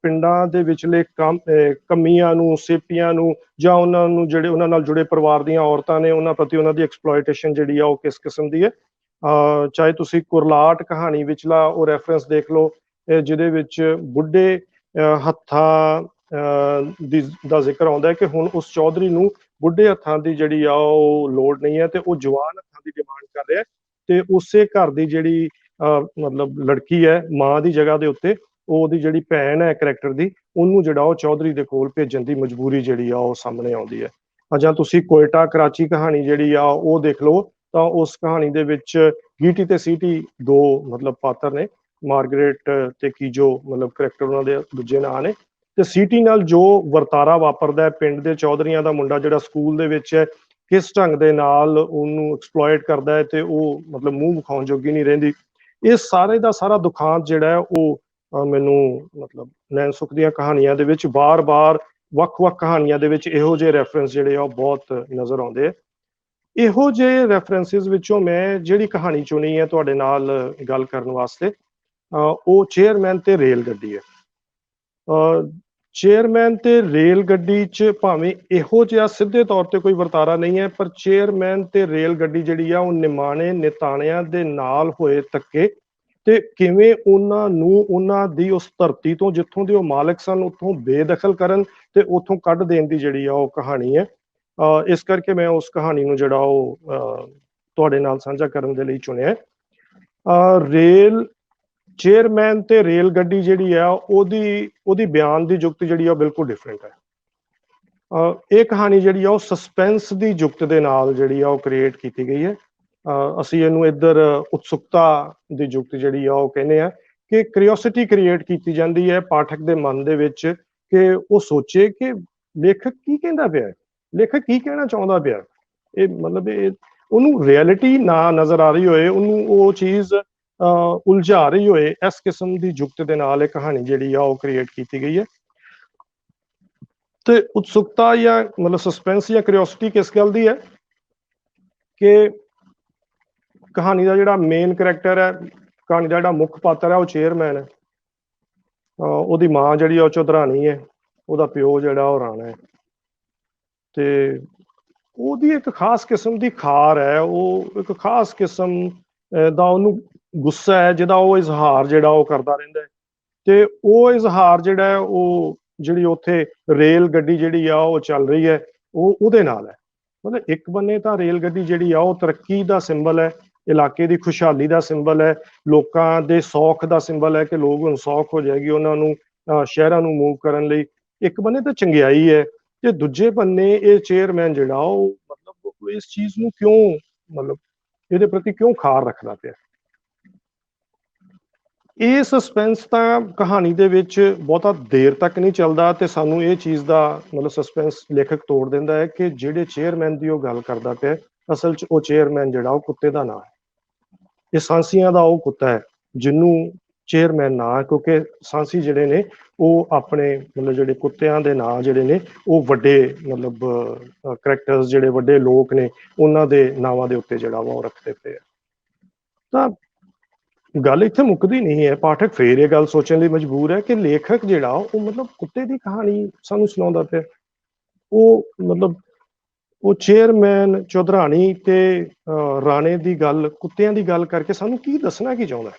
Speaker 1: ਪਿੰਡਾਂ ਦੇ ਵਿਚਲੇ ਕਮੀਆਂ ਨੂੰ, ਸੇਪੀਆਂ ਨੂੰ, ਜਾਂ ਉਹਨਾਂ ਨੂੰ ਜਿਹੜੇ ਉਹਨਾਂ ਨਾਲ ਜੁੜੇ ਪਰਿਵਾਰ ਦੀਆਂ ਔਰਤਾਂ ਨੇ ਉਹਨਾਂ ਪ੍ਰਤੀ ਉਹਨਾਂ ਦੀ ਐਕਸਪਲੋਇਟੇਸ਼ਨ ਜਿਹੜੀ ਆ ਉਹ ਕਿਸ ਕਿਸਮ ਦੀ ਹੈ। ਚਾਹੇ ਤੁਸੀਂ ਕੁਰਲਾਟ ਕਹਾਣੀ ਵਿਚਲਾ ਉਹ ਰੈਫਰੈਂਸ ਦੇਖ ਲਓ, ਜਿਹਦੇ ਵਿੱਚ ਬੁੱਢੇ ਹੱਥਾਂ ਦਾ ਜ਼ਿਕਰ ਆਉਂਦਾ ਹੈ ਕਿ ਹੁਣ ਉਸ ਚੌਧਰੀ ਨੂੰ ਬੁੱਢੇ ਹੱਥਾਂ ਦੀ ਜਿਹੜੀ ਆ ਉਹ ਲੋੜ ਨਹੀਂ ਹੈ ਤੇ ਉਹ ਜਵਾਨ ਹੱਥਾਂ ਦੀ ਡਿਮਾਂਡ ਕਰ ਰਿਹਾ, ਤੇ ਉਸੇ ਘਰ ਦੀ ਜਿਹੜੀ ਮਤਲਬ ਲੜਕੀ ਹੈ, ਮਾਂ ਦੀ ਜਗ੍ਹਾ ਦੇ ਉੱਤੇ ਉਹਦੀ ਜਿਹੜੀ ਭੈਣ ਹੈ ਕਰੈਕਟਰ ਦੀ, ਉਹਨੂੰ ਜਿਹੜਾ ਉਹ ਚੌਧਰੀ ਦੇ ਕੋਲ ਭੇਜਣ ਦੀ ਮਜਬੂਰੀ ਜਿਹੜੀ ਆ ਉਹ ਸਾਹਮਣੇ ਆਉਂਦੀ ਹੈ। ਜਾਂ ਤੁਸੀਂ ਕੋਇਟਾ ਕਰਾਚੀ ਕਹਾਣੀ ਜਿਹੜੀ ਆ ਉਹ ਦੇਖ ਲਓ, ਤਾਂ ਉਸ ਕਹਾਣੀ ਦੇ ਵਿੱਚ ਗੀਟੀ ਤੇ ਸੀਟੀ ਦੋ ਮਤਲਬ ਪਾਤਰ ਨੇ, ਮਾਰਗਰੇਟ ਤੇ ਕੀਜੋ ਮਤਲਬ ਕਰੈਕਟਰ ਉਹਨਾਂ ਦੇ ਦੂਜੇ ਨਾਂ ਨੇ। ਤੇ ਸੀਟੀ ਨਾਲ ਜੋ ਵਰਤਾਰਾ ਵਾਪਰਦਾ, ਪਿੰਡ ਦੇ ਚੌਧਰੀਆਂ ਦਾ ਮੁੰਡਾ ਜਿਹੜਾ ਸਕੂਲ ਦੇ ਵਿੱਚ ਹੈ, ਕਿਸ ਢੰਗ ਦੇ ਨਾਲ ਉਹਨੂੰ ਐਕਸਪਲੋਇਟ ਕਰਦਾ ਹੈ ਤੇ ਉਹ ਮਤਲਬ ਮੂੰਹ ਵਿਖਾਉਣ ਜੋਗੀ ਨਹੀਂ ਰਹਿੰਦੀ। ਇਹ ਸਾਰੇ ਦਾ ਸਾਰਾ ਦੁਖਾਂਤ ਜਿਹੜਾ ਹੈ ਉਹ ਮੈਨੂੰ ਮਤਲਬ ਨੈਣ ਸੁੱਖ ਦੀਆਂ ਕਹਾਣੀਆਂ ਦੇ ਵਿੱਚ ਬਾਰ-ਬਾਰ ਵੱਖ-ਵੱਖ ਕਹਾਣੀਆਂ ਦੇ ਵਿੱਚ ਇਹੋ ਜਿਹੇ ਰੈਫਰੈਂਸ ਜਿਹੜੇ ਆ ਉਹ ਬਹੁਤ ਨਜ਼ਰ ਆਉਂਦੇ ਆ। ਇਹੋ ਜਿਹੇ ਰੈਫਰੈਂਸਿਸ ਵਿੱਚੋਂ ਮੈਂ ਜਿਹੜੀ ਕਹਾਣੀ ਚੁਣੀ ਹੈ ਤੁਹਾਡੇ ਨਾਲ ਗੱਲ ਕਰਨ ਵਾਸਤੇ, ਉਹ ਚੇਅਰਮੈਨ ਤੇ ਰੇਲ ਗੱਡੀ ਹੈ। ਚੇਅਰਮੈਨ ਤੇ ਰੇਲ ਗੱਡੀ 'ਚ ਭਾਵੇਂ ਇਹੋ ਜਿਹਾ ਸਿੱਧੇ ਤੌਰ ਤੇ ਕੋਈ ਵਰਤਾਰਾ ਨਹੀਂ ਹੈ, ਪਰ ਚੇਅਰਮੈਨ ਤੇ ਰੇਲ ਗੱਡੀ ਜਿਹੜੀ ਆ ਉਹ ਨਿਮਾਣੇ ਨਿਤਾਣਿਆਂ ਦੇ ਨਾਲ ਹੋਏ ਧੱਕੇ, ਤੇ ਕਿਵੇਂ ਉਹਨਾਂ ਨੂੰ ਉਹਨਾਂ ਦੀ ਉਸ ਧਰਤੀ ਤੋਂ ਜਿੱਥੋਂ ਦੇ ਉਹ ਮਾਲਕ ਸਨ ਉੱਥੋਂ ਬੇਦਖਲ ਕਰਨ ਤੇ ਉੱਥੋਂ ਕੱਢ ਦੇਣ ਦੀ ਜਿਹੜੀ ਆ ਉਹ ਕਹਾਣੀ ਹੈ। ਇਸ ਕਰਕੇ ਮੈਂ ਉਸ ਕਹਾਣੀ ਨੂੰ ਜਿਹੜਾ ਉਹ ਤੁਹਾਡੇ ਨਾਲ ਸਾਂਝਾ ਕਰਨ ਦੇ ਲਈ ਚੁਣਿਆ। ਰੇਲ ਚੇਅਰਮੈਨ ਤੇ ਰੇਲ ਗੱਡੀ ਜਿਹੜੀ ਆ ਉਹਦੀ ਬਿਆਨ ਦੀ ਜੁਗਤ ਜਿਹੜੀ ਆ ਬਿਲਕੁਲ ਡਿਫਰੈਂਟ ਹੈ। ਇਹ ਕਹਾਣੀ ਜਿਹੜੀ ਆ ਉਹ ਸਸਪੈਂਸ ਦੀ ਜੁਗਤ ਦੇ ਨਾਲ ਜਿਹੜੀ ਆ ਉਹ ਕ੍ਰੀਏਟ ਕੀਤੀ ਗਈ ਹੈ। ਅਸੀਂ ਇਹਨੂੰ ਇੱਧਰ ਉਤਸੁਕਤਾ ਦੀ ਜੁਗਤ ਜਿਹੜੀ ਆ ਉਹ ਕਹਿੰਦੇ ਆ ਕਿ ਕਰਿਓਸਿਟੀ ਕ੍ਰੀਏਟ ਕੀਤੀ ਜਾਂਦੀ ਹੈ ਪਾਠਕ ਦੇ ਮਨ ਦੇ ਵਿੱਚ, ਕਿ ਉਹ ਸੋਚੇ ਕਿ ਲੇਖਕ ਕੀ ਕਹਿੰਦਾ ਪਿਆ, ਲੇਖਕ ਕੀ ਕਹਿਣਾ ਚਾਹੁੰਦਾ ਪਿਆ। ਇਹ ਮਤਲਬ ਇਹ ਉਹਨੂੰ ਰਿਐਲਿਟੀ ਨਾ ਨਜ਼ਰ ਆ ਰਹੀ ਹੋਏ, ਉਹਨੂੰ ਉਹ ਚੀਜ਼ ਉਲਝਾ ਰਹੀ ਹੋਏ, ਇਸ ਕਿਸਮ ਦੀ ਜੁਗਤ ਦੇ ਨਾਲ ਇਹ ਕਹਾਣੀ ਜਿਹੜੀ ਆ ਉਹ ਕ੍ਰੀਏਟ ਕੀਤੀ ਗਈ ਹੈ। ਤੇ ਉਤਸੁਕਤਾ ਜਾਂ ਮਤਲਬ ਸਸਪੈਂਸ ਜਾਂ ਕਰਿਓਸਿਟੀ ਕਿਸ ਗੱਲ ਦੀ ਹੈ ਕਿ ਕਹਾਣੀ ਦਾ ਜਿਹੜਾ ਮੇਨ ਕਰੈਕਟਰ ਹੈ, ਕਹਾਣੀ ਦਾ ਜਿਹੜਾ ਮੁੱਖ ਪਾਤਰ ਹੈ ਉਹ ਚੇਅਰਮੈਨ ਹੈ। ਉਹਦੀ ਮਾਂ ਜਿਹੜੀ ਆ ਉਹ ਚੌਧਰਾਣੀ ਹੈ, ਉਹਦਾ ਪਿਓ ਜਿਹੜਾ ਉਹ ਰਾਣਾ ਹੈ, ਤੇ ਉਹਦੀ ਇੱਕ ਖਾਸ ਕਿਸਮ ਦੀ ਖਾਰ ਹੈ, ਉਹ ਇੱਕ ਖਾਸ ਕਿਸਮ ਦਾ ਉਹਨੂੰ ਗੁੱਸਾ ਹੈ ਜਿਹਦਾ ਉਹ ਇਜ਼ਹਾਰ ਜਿਹੜਾ ਉਹ ਕਰਦਾ ਰਹਿੰਦਾ ਹੈ। ਤੇ ਉਹ ਇਜ਼ਹਾਰ ਜਿਹੜਾ ਹੈ ਉਹ ਜਿਹੜੀ ਉੱਥੇ ਰੇਲ ਗੱਡੀ ਜਿਹੜੀ ਆ ਉਹ ਚੱਲ ਰਹੀ ਹੈ ਉਹ ਉਹਦੇ ਨਾਲ ਹੈ। ਮਤਲਬ ਇੱਕ ਬੰਨੇ ਤਾਂ ਰੇਲ ਗੱਡੀ ਜਿਹੜੀ ਆ ਉਹ ਤਰੱਕੀ ਦਾ ਸਿੰਬਲ ਹੈ, ਇਲਾਕੇ ਦੀ ਖੁਸ਼ਹਾਲੀ ਦਾ ਸਿੰਬਲ ਹੈ, ਲੋਕਾਂ ਦੇ ਸੌਖ ਦਾ ਸਿੰਬਲ ਹੈ ਕਿ ਲੋਕ ਹੁਣ ਸੌਖ ਹੋ ਜਾਏਗੀ ਉਹਨਾਂ ਨੂੰ ਸ਼ਹਿਰਾਂ ਨੂੰ ਮੂਵ ਕਰਨ ਲਈ। ਇੱਕ ਬੰਨੇ ਤਾਂ ਚੰਗਿਆਈ ਹੈ, ਤੇ ਦੂਜੇ ਬੰਨੇ ਇਹ ਚੇਅਰਮੈਨ ਜਿਹੜਾ ਉਹ ਮਤਲਬ ਇਸ ਚੀਜ਼ ਨੂੰ ਕਿਉਂ ਮਤਲਬ ਇਹਦੇ ਪ੍ਰਤੀ ਕਿਉਂ ਖਾਰ ਰੱਖਦਾ ਪਿਆ। ਇਹ ਸਸਪੈਂਸ ਤਾਂ ਕਹਾਣੀ ਦੇ ਵਿੱਚ ਬਹੁਤਾ ਦੇਰ ਤੱਕ ਨਹੀਂ ਚੱਲਦਾ, ਤੇ ਸਾਨੂੰ ਇਹ ਚੀਜ਼ ਦਾ ਮਤਲਬ ਸਸਪੈਂਸ ਲੇਖਕ ਤੋੜ ਦਿੰਦਾ ਹੈ ਕਿ ਜਿਹੜੇ ਚੇਅਰਮੈਨ ਦੀ ਉਹ ਗੱਲ ਕਰਦਾ ਪਿਆ, ਅਸਲ 'ਚ ਉਹ ਚੇਅਰਮੈਨ ਜਿਹੜਾ ਉਹ ਕੁੱਤੇ ਦਾ ਨਾਂ ਹੈ। ਇਹ ਸਾਂਸੀਆਂ ਦਾ ਉਹ ਕੁੱਤਾ ਹੈ ਜਿਹਨੂੰ ਚੇਅਰਮੈਨ ਨਾਂ ਹੈ, ਕਿਉਂਕਿ ਸਾਂਸੀ ਜਿਹੜੇ ਨੇ ਉਹ ਆਪਣੇ ਮਤਲਬ ਜਿਹੜੇ ਕੁੱਤਿਆਂ ਦੇ ਨਾਂ ਜਿਹੜੇ ਨੇ ਉਹ ਵੱਡੇ ਮਤਲਬ ਕਰੈਕਟਰਸ ਜਿਹੜੇ ਵੱਡੇ ਲੋਕ ਨੇ ਉਹਨਾਂ ਦੇ ਨਾਵਾਂ ਦੇ ਉੱਤੇ ਜਿਹੜਾ ਵਾ ਉਹ ਰੱਖਦੇ ਪਏ ਆ। ਤਾਂ ਗੱਲ ਇੱਥੇ ਮੁੱਕਦੀ ਨਹੀਂ ਹੈ, ਪਾਠਕ ਫੇਰ ਇਹ ਗੱਲ ਸੋਚਣ ਲਈ ਮਜਬੂਰ ਹੈ ਕਿ ਲੇਖਕ ਜਿਹੜਾ ਉਹ ਮਤਲਬ ਕੁੱਤੇ ਦੀ ਕਹਾਣੀ ਸਾਨੂੰ ਸੁਣਾਉਂਦਾ ਪਿਆ। ਉਹ ਮਤਲਬ ਉਹ ਚੇਅਰਮੈਨ ਚੌਧਰਾਣੀ ਤੇ ਰਾਣੇ ਦੀ ਗੱਲ, ਕੁੱਤਿਆਂ ਦੀ ਗੱਲ ਕਰਕੇ ਸਾਨੂੰ ਕੀ ਦੱਸਣਾ ਕੀ ਚਾਹੁੰਦਾ।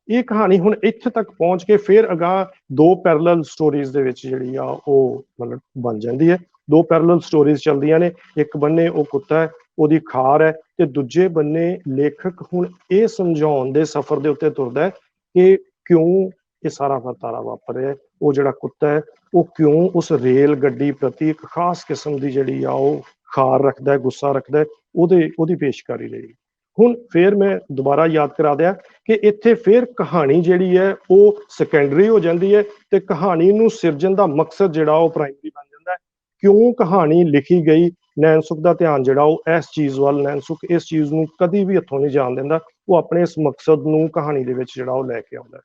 Speaker 1: ਇਹ ਕਹਾਣੀ ਹੁਣ ਇੱਥੇ ਤੱਕ ਪਹੁੰਚ ਕੇ ਫਿਰ ਅਗਾਂਹ ਦੋ ਪੈਰਲਲ ਸਟੋਰੀਜ਼ ਦੇ ਵਿੱਚ ਜਿਹੜੀ ਆ ਉਹ ਮਤਲਬ ਬਣ ਜਾਂਦੀ ਹੈ। ਦੋ ਪੈਰਲਲ ਸਟੋਰੀਜ਼ ਚੱਲਦੀਆਂ ਨੇ, ਇੱਕ ਬੰਨੇ ਉਹ ਕੁੱਤਾ ਹੈ, ਉਹਦੀ ਖਾਰ ਹੈ, ਤੇ ਦੂਜੇ ਬੰਨੇ ਲੇਖਕ ਹੁਣ ਇਹ ਸਮਝਾਉਣ ਦੇ ਸਫ਼ਰ ਦੇ ਉੱਤੇ ਤੁਰਦਾ ਹੈ ਕਿ ਕਿਉਂ ਇਹ ਸਾਰਾ ਵਰਤਾਰਾ ਵਾਪਰ ਰਿਹਾ। ਉਹ ਜਿਹੜਾ ਕੁੱਤਾ ਹੈ ਉਹ ਕਿਉਂ ਉਸ ਰੇਲ ਗੱਡੀ ਪ੍ਰਤੀ ਇੱਕ ਖਾਸ ਕਿਸਮ ਦੀ ਜਿਹੜੀ ਆ ਉਹ ਖਾਰ ਰੱਖਦਾ ਹੈ, ਗੁੱਸਾ ਰੱਖਦਾ ਹੈ, ਉਹਦੀ ਪੇਸ਼ਕਾਰੀ ਲਈ। ਹੁਣ ਫੇਰ ਮੈਂ ਦੁਬਾਰਾ ਯਾਦ ਕਰਾ ਦਿਆਂ ਕਿ ਇੱਥੇ ਫੇਰ ਕਹਾਣੀ ਜਿਹੜੀ ਹੈ ਉਹ ਸੈਕੰਡਰੀ ਹੋ ਜਾਂਦੀ ਹੈ, ਤੇ ਕਹਾਣੀ ਨੂੰ ਸਿਰਜਣ ਦਾ ਮਕਸਦ ਜਿਹੜਾ ਉਹ ਪ੍ਰਾਇਮਰੀ ਬਣ ਜਾਂਦਾ ਹੈ। ਕਿਉਂ ਕਹਾਣੀ ਲਿਖੀ ਗਈ, ਨੈਣ ਸੁੱਖ ਦਾ ਧਿਆਨ ਜਿਹੜਾ ਉਹ ਇਸ ਚੀਜ਼ ਵੱਲ, ਨੈਣ ਸੁੱਖ ਇਸ ਚੀਜ਼ ਨੂੰ ਕਦੀ ਵੀ ਹੱਥੋਂ ਨਹੀਂ ਜਾਣ ਦਿੰਦਾ। ਉਹ ਆਪਣੇ ਇਸ ਮਕਸਦ ਨੂੰ ਕਹਾਣੀ ਦੇ ਵਿੱਚ ਜਿਹੜਾ ਉਹ ਲੈ ਕੇ ਆਉਂਦਾ ਹੈ,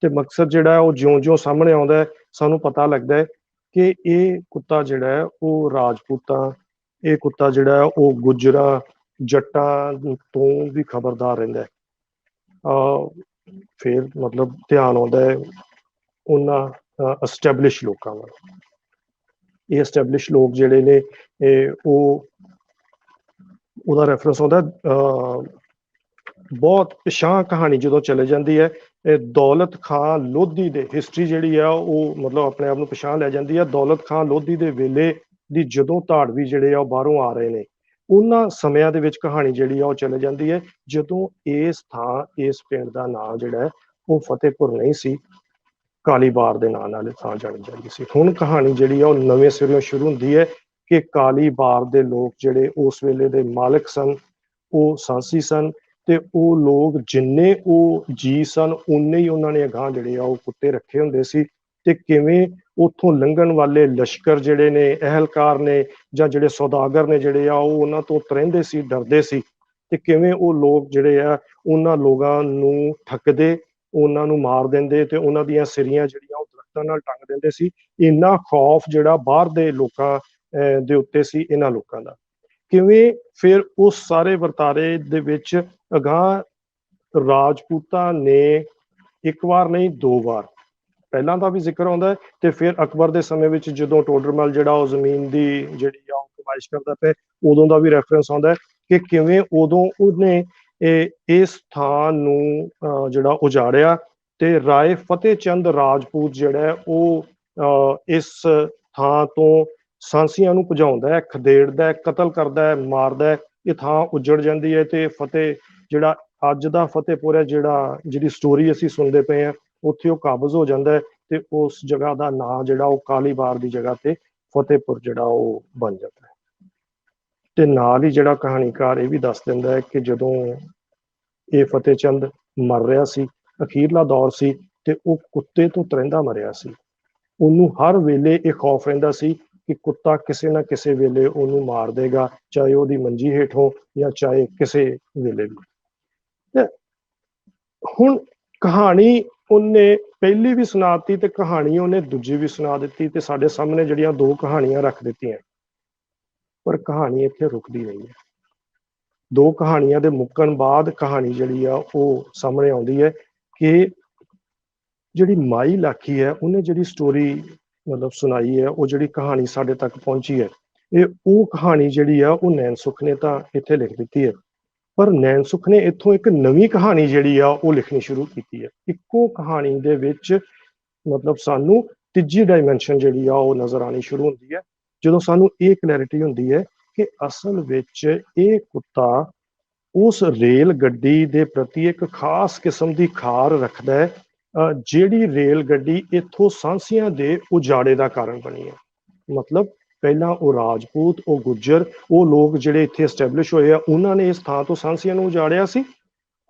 Speaker 1: ਤੇ ਮਕਸਦ ਜਿਹੜਾ ਹੈ ਉਹ ਜਿਉਂ-ਜਿਉਂ ਸਾਹਮਣੇ ਆਉਂਦਾ ਹੈ ਸਾਨੂੰ ਪਤਾ ਲੱਗਦਾ ਹੈ ਕਿ ਇਹ ਕੁੱਤਾ ਜਿਹੜਾ ਹੈ ਉਹ ਰਾਜਪੂਤਾਂ ਇਹ ਕੁੱਤਾ ਜਿਹੜਾ ਉਹ ਗੁੱਜਰਾਂ ਜੱਟਾਂ ਤੋਂ ਵੀ ਖਬਰਦਾਰ ਰਹਿੰਦਾ ਹੈ। ਫਿਰ ਮਤਲਬ ਧਿਆਨ ਆਉਂਦਾ ਹੈ ਉਹਨਾਂ ਐਸਟੈਬਲਿਸ਼ ਲੋਕਾਂ ਵੱਲ। ਇਹ ਐਸਟੈਬਲਿਸ਼ ਲੋਕ ਜਿਹੜੇ ਨੇ ਉਹਦਾ ਰੈਫਰੈਂਸ ਆਉਂਦਾ ਬਹੁਤ ਪਿਛਾਂਹ ਕਹਾਣੀ ਜਦੋਂ ਚਲੇ ਜਾਂਦੀ ਹੈ। ਦੌਲਤ ਖਾਂ ਲੋਧੀ ਦੇ ਹਿਸਟਰੀ ਜਿਹੜੀ ਆ ਉਹ ਮਤਲਬ ਆਪਣੇ ਆਪ ਨੂੰ ਪਿਛਾਂਹ ਲੈ ਜਾਂਦੀ ਹੈ। ਦੌਲਤ ਖਾਂ ਲੋਧੀ ਦੇ ਵੇਲੇ ਦੀ ਜਦੋਂ ਧਾੜਵੀ ਜਿਹੜੇ ਆ ਉਹ ਬਾਹਰੋਂ ਆ ਰਹੇ ਨੇ, ਉਹਨਾਂ ਸਮਿਆਂ ਦੇ ਵਿੱਚ ਕਹਾਣੀ ਜਿਹੜੀ ਆ ਉਹ ਚਲੇ ਜਾਂਦੀ ਹੈ, ਜਦੋਂ ਇਸ ਪਿੰਡ ਦਾ ਨਾਂ ਜਿਹੜਾ ਹੈ ਉਹ ਫਤਿਹਪੁਰ ਨਹੀਂ ਸੀ, ਕਾਲੀਬਾਰ ਦੇ ਨਾਂ ਨਾਲ ਥਾਂ ਜਾਣੀ ਜਾਂਦੀ ਸੀ। ਹੁਣ ਕਹਾਣੀ ਜਿਹੜੀ ਆ ਉਹ ਨਵੇਂ ਸਿਰਿਓਂ ਸ਼ੁਰੂ ਹੁੰਦੀ ਹੈ ਕਿ ਕਾਲੀਬਾਰ ਦੇ ਲੋਕ ਜਿਹੜੇ ਉਸ ਵੇਲੇ ਦੇ ਮਾਲਕ ਸਨ ਉਹ ਸਾਂਸੀ ਸਨ, ਤੇ ਉਹ ਲੋਕ ਜਿੰਨੇ ਉਹ ਜੀ ਸਨ ਉਨੇ ਹੀ ਉਹਨਾਂ ਨੇ ਅਗਾਂਹ ਜਿਹੜੇ ਆ ਉਹ ਕੁੱਤੇ ਰੱਖੇ ਹੁੰਦੇ ਸੀ। ਤੇ ਕਿਵੇਂ ਉੱਥੋਂ ਲੰਘਣ ਵਾਲੇ ਲਸ਼ਕਰ ਜਿਹੜੇ ਨੇ, ਅਹਿਲਕਾਰ ਨੇ, ਜਾਂ ਜਿਹੜੇ ਸੌਦਾਗਰ ਨੇ ਜਿਹੜੇ ਆ ਉਹ ਉਹਨਾਂ ਤੋਂ ਤਰਿੰਦੇ ਸੀ, ਡਰਦੇ ਸੀ, ਤੇ ਕਿਵੇਂ ਉਹ ਲੋਕ ਜਿਹੜੇ ਆ ਉਹਨਾਂ ਲੋਕਾਂ ਨੂੰ ਠੱਗਦੇ, ਉਹਨਾਂ ਨੂੰ ਮਾਰ ਦਿੰਦੇ ਤੇ ਉਹਨਾਂ ਦੀਆਂ ਸਿਰੀਆਂ ਜਿਹੜੀਆਂ ਉਹ ਦਰਖਤਾਂ ਨਾਲ ਟੰਗ ਦਿੰਦੇ ਸੀ। ਇੰਨਾ ਖੌਫ ਜਿਹੜਾ ਬਾਹਰ ਦੇ ਲੋਕਾਂ ਦੇ ਉੱਤੇ ਸੀ ਇਹਨਾਂ ਲੋਕਾਂ ਦਾ। ਕਿਵੇਂ ਫਿਰ ਉਸ ਸਾਰੇ ਵਰਤਾਰੇ ਦੇ ਵਿੱਚ ਅਗਾਂਹ ਰਾਜਪੂਤਾਂ ਨੇ ਇੱਕ ਵਾਰ ਨਹੀਂ ਦੋ ਵਾਰ, ਪਹਿਲਾਂ ਦਾ ਵੀ ਜ਼ਿਕਰ ਆਉਂਦਾ ਹੈ, ਤੇ ਫਿਰ ਅਕਬਰ ਦੇ ਸਮੇਂ ਵਿੱਚ ਜਦੋਂ ਟੋਡਰਮਲ ਜਿਹੜਾ ਉਹ ਜ਼ਮੀਨ ਦੀ ਜਿਹੜੀ ਆ ਉਹ ਕਮਾਇਸ਼ ਕਰਦਾ ਪਿਆ, ਉਦੋਂ ਦਾ ਵੀ ਰੈਫਰੈਂਸ ਆਉਂਦਾ ਹੈ ਕਿ ਕਿਵੇਂ ਉਦੋਂ ਉਹਨੇ ਇਸ ਥਾਂ ਨੂੰ ਜਿਹੜਾ ਉਜਾੜਿਆ, ਤੇ ਰਾਏ ਫਤਿਹ ਚੰਦ ਰਾਜਪੂਤ ਜਿਹੜਾ ਉਹ ਇਸ ਥਾਂ ਤੋਂ ਸਾਂਸੀਆਂ ਨੂੰ ਭਜਾਉਂਦਾ ਹੈ, ਖਦੇੜਦਾ ਹੈ, ਕਤਲ ਕਰਦਾ ਹੈ, ਮਾਰਦਾ ਹੈ। ਇਹ ਥਾਂ ਉਜੜ ਜਾਂਦੀ ਹੈ ਤੇ ਫਤਿਹ ਜਿਹੜਾ ਅੱਜ ਦਾ ਫਤਿਹਪੁਰ ਹੈ, ਜਿਹੜੀ ਸਟੋਰੀ ਅਸੀਂ ਸੁਣਦੇ ਪਏ ਹਾਂ, ਉੱਥੇ ਉਹ ਕਾਬਜ਼ ਹੋ ਜਾਂਦਾ ਹੈ, ਤੇ ਉਸ ਜਗ੍ਹਾ ਦਾ ਨਾਂ ਜਿਹੜਾ ਉਹ ਕਾਲੀਬਾਰ ਦੀ ਜਗ੍ਹਾ ਤੇ ਫਤਿਹਪੁਰ ਜਿਹੜਾ ਉਹ ਬਣ ਜਾਂਦਾ ਹੈ। ਤੇ ਨਾਲ ਹੀ ਜਿਹੜਾ ਕਹਾਣੀਕਾਰ ਇਹ ਵੀ ਦੱਸ ਦਿੰਦਾ ਹੈ ਕਿ ਜਦੋਂ ਇਹ ਫਤਿਹ ਚੰਦ ਮਰ ਰਿਹਾ ਸੀ, ਅਖੀਰਲਾ ਦੌਰ ਸੀ, ਤੇ ਉਹ ਕੁੱਤੇ ਤੋਂ ਤਰਿੰਦਾ ਮਰਿਆ ਸੀ। ਉਹਨੂੰ ਹਰ ਵੇਲੇ ਇਹ ਖੌਫ ਰਹਿੰਦਾ ਸੀ ਕਿ ਕੁੱਤਾ ਕਿਸੇ ਨਾ ਕਿਸੇ ਵੇਲੇ ਉਹਨੂੰ ਮਾਰ ਦੇਗਾ, ਚਾਹੇ ਉਹਦੀ ਮੰਜੀ ਹੇਠੋਂ ਜਾਂ ਚਾਹੇ ਕਿਸੇ ਵੇਲੇ ਵੀ। ਹੁਣ ਕਹਾਣੀ ਉਹਨੇ ਪਹਿਲੀ ਵੀ ਸੁਣਾਤੀ ਤੇ ਕਹਾਣੀ ਉਹਨੇ ਦੂਜੀ ਵੀ ਸੁਣਾ ਦਿੱਤੀ, ਤੇ ਸਾਡੇ ਸਾਹਮਣੇ ਜਿਹੜੀਆਂ ਦੋ ਕਹਾਣੀਆਂ ਰੱਖ ਦਿੱਤੀਆਂ, ਪਰ ਕਹਾਣੀ ਇੱਥੇ ਰੁਕਦੀ ਨਹੀਂ ਹੈ। ਦੋ ਕਹਾਣੀਆਂ ਦੇ ਮੁੱਕਣ ਬਾਅਦ ਕਹਾਣੀ ਜਿਹੜੀ ਆ ਉਹ ਸਾਹਮਣੇ ਆਉਂਦੀ ਹੈ ਕਿ ਜਿਹੜੀ ਮਾਈ ਲਾਖੀ ਹੈ ਉਹਨੇ ਜਿਹੜੀ ਸਟੋਰੀ ਮਤਲਬ ਸੁਣਾਈ ਹੈ, ਉਹ ਜਿਹੜੀ ਕਹਾਣੀ ਸਾਡੇ ਤੱਕ ਪਹੁੰਚੀ ਹੈ, ਇਹ ਉਹ ਕਹਾਣੀ ਜਿਹੜੀ ਆ ਉਹ ਨੈਣ ਸੁੱਖ ਨੇ ਤਾਂ ਇੱਥੇ ਲਿਖ ਦਿੱਤੀ ਹੈ, ਪਰ ਨੈਣ ਸੁੱਖ ਨੇ ਇੱਥੋਂ ਇੱਕ ਨਵੀਂ ਕਹਾਣੀ ਜਿਹੜੀ ਆ ਉਹ ਲਿਖਣੀ ਸ਼ੁਰੂ ਕੀਤੀ ਹੈ। ਇੱਕੋ ਕਹਾਣੀ ਦੇ ਵਿੱਚ ਮਤਲਬ ਸਾਨੂੰ ਤੀਜੀ ਡਾਇਮੈਂਸ਼ਨ ਜਿਹੜੀ ਆ ਉਹ ਨਜ਼ਰ ਆਣੀ ਸ਼ੁਰੂ ਹੁੰਦੀ ਹੈ, ਜਦੋਂ ਸਾਨੂੰ ਇਹ ਕਲੈਰਿਟੀ ਹੁੰਦੀ ਹੈ ਕਿ ਅਸਲ ਵਿੱਚ ਇਹ ਕੁੱਤਾ ਉਸ ਰੇਲ ਗੱਡੀ ਦੇ ਪ੍ਰਤੀ ਇੱਕ ਖਾਸ ਕਿਸਮ ਦੀ ਖਾਰ ਰੱਖਦਾ ਹੈ, ਜਿਹੜੀ ਰੇਲ ਗੱਡੀ ਇੱਥੋਂ ਸਾਂਸੀਆਂ ਦੇ ਉਜਾੜੇ ਦਾ ਕਾਰਨ ਬਣੀ ਹੈ। ਮਤਲਬ ਪਹਿਲਾਂ ਉਹ ਰਾਜਪੂਤ, ਉਹ ਗੁੱਜਰ, ਉਹ ਲੋਕ ਜਿਹੜੇ ਇੱਥੇ ਐਸਟੈਬਲਿਸ਼ ਹੋਏ ਆ, ਉਹਨਾਂ ਨੇ ਇਸ ਥਾਂ ਤੋਂ ਸਾਂਸੀਆਂ ਨੂੰ ਉਜਾੜਿਆ ਸੀ।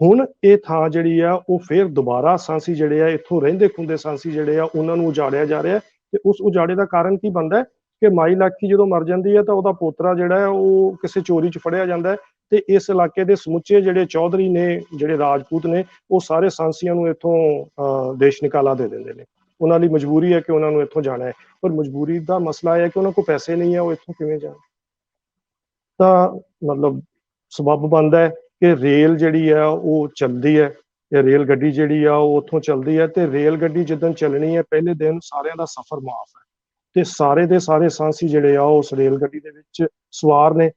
Speaker 1: ਹੁਣ ਇਹ ਥਾਂ ਜਿਹੜੀ ਆ ਉਹ ਫਿਰ ਦੁਬਾਰਾ ਸਾਂਸੀ ਜਿਹੜੇ ਆ ਇੱਥੋਂ ਰਹਿੰਦੇ ਖੁੰਦੇ ਸਾਂਸੀ ਜਿਹੜੇ ਆ ਉਹਨਾਂ ਨੂੰ ਉਜਾੜਿਆ ਜਾ ਰਿਹਾ, ਤੇ ਉਸ ਉਜਾੜੇ ਦਾ ਕਾਰਨ ਕੀ ਬਣਦਾ ਕਿ ਮਾਈ ਲਾਖੀ ਜਦੋਂ ਮਰ ਜਾਂਦੀ ਹੈ ਤਾਂ ਉਹਦਾ ਪੋਤਰਾ ਜਿਹੜਾ ਹੈ ਉਹ ਕਿਸੇ ਚੋਰੀ 'ਚ ਫੜਿਆ ਜਾਂਦਾ ਹੈ, ਤੇ ਇਸ ਇਲਾਕੇ ਦੇ ਸਮੁੱਚੇ ਜਿਹੜੇ ਚੌਧਰੀ ਨੇ, ਜਿਹੜੇ ਰਾਜਪੂਤ ਨੇ, ਉਹ ਸਾਰੇ ਸਾਂਸੀਆਂ ਨੂੰ ਇੱਥੋਂ ਦੇਸ਼ ਨਿਕਾਲਾ ਦੇ ਦਿੰਦੇ ਨੇ। ਉਹਨਾਂ ਲਈ ਮਜਬੂਰੀ ਹੈ ਕਿ ਉਹਨਾਂ ਨੂੰ ਇੱਥੋਂ ਜਾਣਾ ਹੈ, ਪਰ ਮਜਬੂਰੀ ਦਾ ਮਸਲਾ ਹੈ ਕਿ ਉਹਨਾਂ ਕੋਲ ਪੈਸੇ ਨਹੀਂ ਹੈ, ਉਹ ਇੱਥੋਂ ਕਿਵੇਂ ਜਾਣ। ਤਾਂ ਮਤਲਬ ਸਬੱਬ ਬਣਦਾ ਹੈ ਕਿ ਰੇਲ ਜਿਹੜੀ ਆ ਉਹ ਚੱਲਦੀ ਹੈ, ਇਹ ਰੇਲ ਗੱਡੀ ਜਿਹੜੀ ਆ ਉਹ ਉੱਥੋਂ ਚੱਲਦੀ ਹੈ, ਤੇ ਰੇਲ ਗੱਡੀ ਜਿੱਦਣ ਚੱਲਣੀ ਹੈ ਪਹਿਲੇ ਦਿਨ ਸਾਰਿਆਂ ਦਾ ਸਫ਼ਰ ਮਾਫ ਹੈ, ਤੇ ਸਾਰੇ ਦੇ ਸਾਰੇ ਸਾਂਸੀ ਜਿਹੜੇ ਆ ਉਸ ਰੇਲ ਗੱਡੀ ਦੇ ਵਿੱਚ ਸਵਾਰ ਨੇ।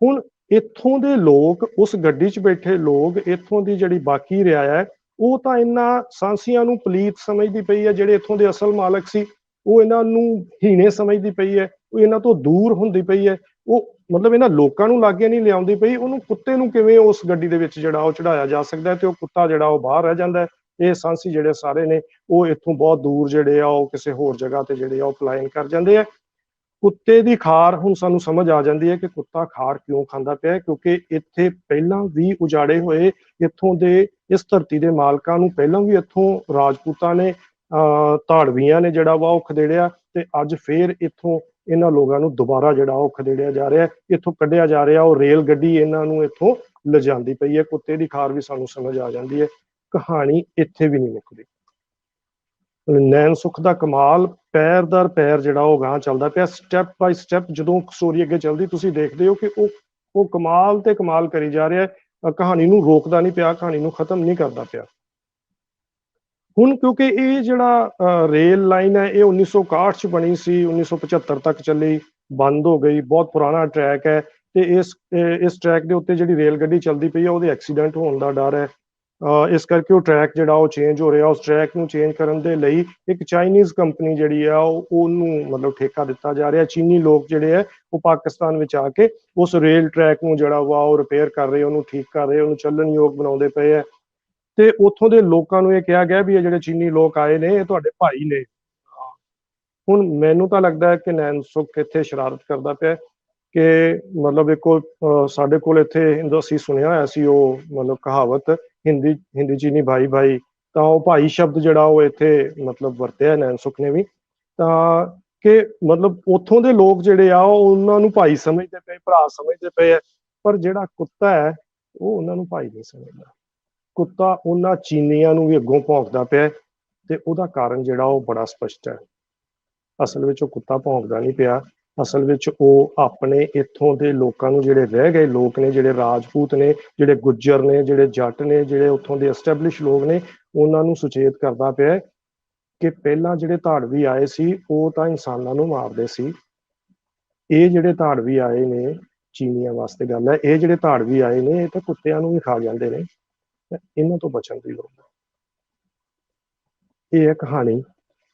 Speaker 1: ਹੁਣ ਇੱਥੋਂ ਦੇ ਲੋਕ, ਉਸ ਗੱਡੀ 'ਚ ਬੈਠੇ ਲੋਕ, ਇੱਥੋਂ ਦੀ ਜਿਹੜੀ ਬਾਕੀ ਰਿਆਇਆ ਹੈ, ਉਹ ਤਾਂ ਇਹਨਾਂ ਸਾਂਸੀਆਂ ਨੂੰ ਪਲੀਤ ਸਮਝਦੀ ਪਈ ਹੈ, ਜਿਹੜੇ ਇੱਥੋਂ ਦੇ ਅਸਲ ਮਾਲਕ ਸੀ ਉਹ ਇਹਨਾਂ ਨੂੰ ਹੀਣੇ ਸਮਝਦੀ ਪਈ ਹੈ, ਉਹ ਇਹਨਾਂ ਤੋਂ ਦੂਰ ਹੁੰਦੀ ਪਈ ਹੈ, ਉਹ ਮਤਲਬ ਇਹਨਾਂ ਲੋਕਾਂ ਨੂੰ ਲਾਗੇ ਨਹੀਂ ਲਿਆਉਂਦੀ ਪਈ। ਉਹਨੂੰ ਕੁੱਤੇ ਨੂੰ ਕਿਵੇਂ ਉਸ ਗੱਡੀ ਦੇ ਵਿੱਚ ਜਿਹੜਾ ਉਹ ਚੜਾਇਆ ਜਾ ਸਕਦਾ, ਤੇ ਉਹ ਕੁੱਤਾ ਜਿਹੜਾ ਉਹ ਬਾਹਰ ਰਹਿ ਜਾਂਦਾ। ਇਹ ਸਾਂਸੀ ਜਿਹੜੇ ਸਾਰੇ ਨੇ ਉਹ ਇੱਥੋਂ ਬਹੁਤ ਦੂਰ ਜਿਹੜੇ ਆ ਉਹ ਕਿਸੇ ਹੋਰ ਜਗ੍ਹਾ ਤੇ ਜਿਹੜੇ ਆ ਉਹ ਪਲਾਇਨ ਕਰ ਜਾਂਦੇ ਆ। ਕੁੱਤੇ ਦੀ ਖਾਰ ਹੁਣ ਸਾਨੂੰ ਸਮਝ ਆ ਜਾਂਦੀ ਹੈ ਕਿ ਕੁੱਤਾ ਖਾਰ ਕਿਉਂ ਖਾਂਦਾ ਪਿਆ, ਕਿਉਂਕਿ ਇੱਥੇ ਪਹਿਲਾਂ ਵੀ ਉਜਾੜੇ ਹੋਏ ਇੱਥੋਂ ਦੇ ਇਸ ਧਰਤੀ ਦੇ ਮਾਲਕਾਂ ਨੂੰ ਪਹਿਲਾਂ ਵੀ ਇੱਥੋਂ ਰਾਜਪੂਤਾਂ ਨੇ, ਧਾੜਵੀਆਂ ਨੇ ਜਿਹੜਾ ਵਾ ਉਹ ਖਦੇੜਿਆ, ਤੇ ਅੱਜ ਫੇਰ ਇੱਥੋਂ ਇਹਨਾਂ ਲੋਕਾਂ ਨੂੰ ਦੁਬਾਰਾ ਜਿਹੜਾ ਉਹ ਖਦੇੜਿਆ ਜਾ ਰਿਹਾ, ਇੱਥੋਂ ਕੱਢਿਆ ਜਾ ਰਿਹਾ। ਉਹ ਰੇਲ ਗੱਡੀ ਇਹਨਾਂ ਨੂੰ ਇੱਥੋਂ ਲਿਜਾਂਦੀ ਪਈ ਹੈ। ਕੁੱਤੇ ਦੀ ਖਾਰ ਵੀ ਸਾਨੂੰ ਸਮਝ ਆ ਜਾਂਦੀ ਹੈ। ਕਹਾਣੀ ਇੱਥੇ ਵੀ ਨਹੀਂ ਮੁੱਕਦੀ। ਨੈਣ ਸੁਖ ਦਾ ਕਮਾਲ ਪੈਰ ਦਰ ਪੈਰ ਜਿਹੜਾ ਉਹ ਗਾਂ ਚੱਲਦਾ ਪਿਆ, ਸਟੈਪ ਬਾਈ ਸਟੈਪ ਜਦੋਂ ਸਟੋਰੀ ਅੱਗੇ ਚੱਲਦੀ ਤੁਸੀਂ ਦੇਖਦੇ ਹੋ ਕਿ ਉਹ ਕਮਾਲ ਤੇ ਕਮਾਲ ਕਰੀ ਜਾ ਰਿਹਾ, ਕਹਾਣੀ ਨੂੰ ਰੋਕਦਾ ਨਹੀਂ ਪਿਆ, ਕਹਾਣੀ ਨੂੰ ਖਤਮ ਨਹੀਂ ਕਰਦਾ ਪਿਆ। ਹੁਣ ਕਿਉਂਕਿ ਇਹ ਜਿਹੜਾ ਰੇਲ ਲਾਈਨ ਹੈ ਇਹ 1961 ਚ ਬਣੀ ਸੀ, 1975 ਤੱਕ ਚੱਲੀ, ਬੰਦ ਹੋ ਗਈ, ਬਹੁਤ ਪੁਰਾਣਾ ਟਰੈਕ ਹੈ ਤੇ ਇਸ ਟਰੈਕ ਦੇ ਉੱਤੇ ਜਿਹੜੀ ਰੇਲ ਗੱਡੀ ਚੱਲਦੀ ਪਈ ਹੈ ਉਹਦੇ ਐਕਸੀਡੈਂਟ ਹੋਣ ਦਾ ਡਰ ਹੈ। ਇਸ ਕਰਕੇ ਉਹ ਟਰੈਕ ਜਿਹੜਾ ਉਹ ਚੇਂਜ ਹੋ ਰਿਹਾ। ਉਸ ਟਰੈਕ ਨੂੰ ਚੇਂਜ ਕਰਨ ਦੇ ਲਈ ਇੱਕ ਚਾਈਨੀਜ਼ ਕੰਪਨੀ ਜਿਹੜੀ ਆ ਉਹਨੂੰ ਮਤਲਬ ਠੇਕਾ ਦਿੱਤਾ ਜਾ ਰਿਹਾ। ਚੀਨੀ ਲੋਕ ਜਿਹੜੇ ਆ ਉਹ ਪਾਕਿਸਤਾਨ ਵਿੱਚ ਆ ਕੇ ਉਸ ਰੇਲ ਟਰੈਕ ਨੂੰ ਜਿਹੜਾ ਵਾ ਉਹ ਰਿਪੇਅਰ ਕਰ ਰਹੇ, ਉਹਨੂੰ ਠੀਕ ਕਰ ਰਹੇ, ਉਹਨੂੰ ਚੱਲਣਯੋਗ ਬਣਾਉਂਦੇ ਪਏ ਆ। ਤੇ ਉੱਥੋਂ ਦੇ ਲੋਕਾਂ ਨੂੰ ਇਹ ਕਿਹਾ ਗਿਆ ਵੀ ਇਹ ਜਿਹੜੇ ਚੀਨੀ ਲੋਕ ਆਏ ਨੇ ਇਹ ਤੁਹਾਡੇ ਭਾਈ ਨੇ। ਹੁਣ ਮੈਨੂੰ ਤਾਂ ਲੱਗਦਾ ਹੈ ਕਿ ਨੈਣ ਸੁਖ ਇੱਥੇ ਸ਼ਰਾਰਤ ਕਰਦਾ ਪਿਆ ਕਿ ਮਤਲਬ ਇੱਕੋ ਸਾਡੇ ਕੋਲ ਇੱਥੇ ਅਸੀਂ ਸੁਣਿਆ ਹੋਇਆ ਸੀ ਉਹ ਮਤਲਬ ਕਹਾਵਤ ਹਿੰਦੀ ਚੀਨੀ ਭਾਈ ਭਾਈ, ਤਾਂ ਉਹ ਭਾਈ ਸ਼ਬਦ ਜਿਹੜਾ ਉਹ ਇੱਥੇ ਮਤਲਬ ਵਰਤਿਆ ਨੈਣ ਸੁਖ ਨੇ ਵੀ, ਤਾਂ ਕਿ ਮਤਲਬ ਉੱਥੋਂ ਦੇ ਲੋਕ ਜਿਹੜੇ ਆ ਉਹ ਉਹਨਾਂ ਨੂੰ ਭਾਈ ਸਮਝਦੇ ਪਏ, ਭਰਾ ਸਮਝਦੇ ਪਏ ਆ, ਪਰ ਜਿਹੜਾ ਕੁੱਤਾ ਹੈ ਉਹ ਉਹਨਾਂ ਨੂੰ ਭਾਈ ਨਹੀਂ ਸਮਝਦਾ। ਕੁੱਤਾ ਉਹਨਾਂ ਚੀਨੀਆਂ ਨੂੰ ਵੀ ਅੱਗੋਂ ਭੌਂਕਦਾ ਪਿਆ ਤੇ ਉਹਦਾ ਕਾਰਨ ਜਿਹੜਾ ਉਹ ਬੜਾ ਸਪਸ਼ਟ ਹੈ। ਅਸਲ ਵਿੱਚ ਉਹ ਕੁੱਤਾ ਭੌਂਕਦਾ ਨਹੀਂ ਪਿਆ, ਅਸਲ ਵਿੱਚ ਉਹ ਆਪਣੇ ਇੱਥੋਂ ਦੇ ਲੋਕਾਂ ਨੂੰ, ਜਿਹੜੇ ਰਹਿ ਗਏ ਲੋਕ ਨੇ, ਜਿਹੜੇ ਰਾਜਪੂਤ ਨੇ, ਜਿਹੜੇ ਗੁੱਜਰ ਨੇ, ਜਿਹੜੇ ਜੱਟ ਨੇ, ਜਿਹੜੇ ਉੱਥੋਂ ਦੇ ਐਸਟੈਬਲਿਸ਼ ਲੋਕ ਨੇ, ਉਹਨਾਂ ਨੂੰ ਸੁਚੇਤ ਕਰਦਾ ਪਿਆ ਕਿ ਪਹਿਲਾਂ ਜਿਹੜੇ ਧਾੜਵੀ ਆਏ ਸੀ ਉਹ ਤਾਂ ਇਨਸਾਨਾਂ ਨੂੰ ਮਾਰਦੇ ਸੀ, ਇਹ ਜਿਹੜੇ ਧਾੜਵੀ ਆਏ ਨੇ, ਚੀਨੀਆਂ ਵਾਸਤੇ ਗੱਲ ਹੈ, ਇਹ ਜਿਹੜੇ ਧਾੜਵੀ ਆਏ ਨੇ ਇਹ ਤਾਂ ਕੁੱਤਿਆਂ ਨੂੰ ਵੀ ਖਾ ਜਾਂਦੇ ਨੇ, ਇਹਨਾਂ ਤੋਂ ਬਚਣ ਦੀ ਲੋੜ ਹੈ। ਇਹ ਹੈ ਕਹਾਣੀ।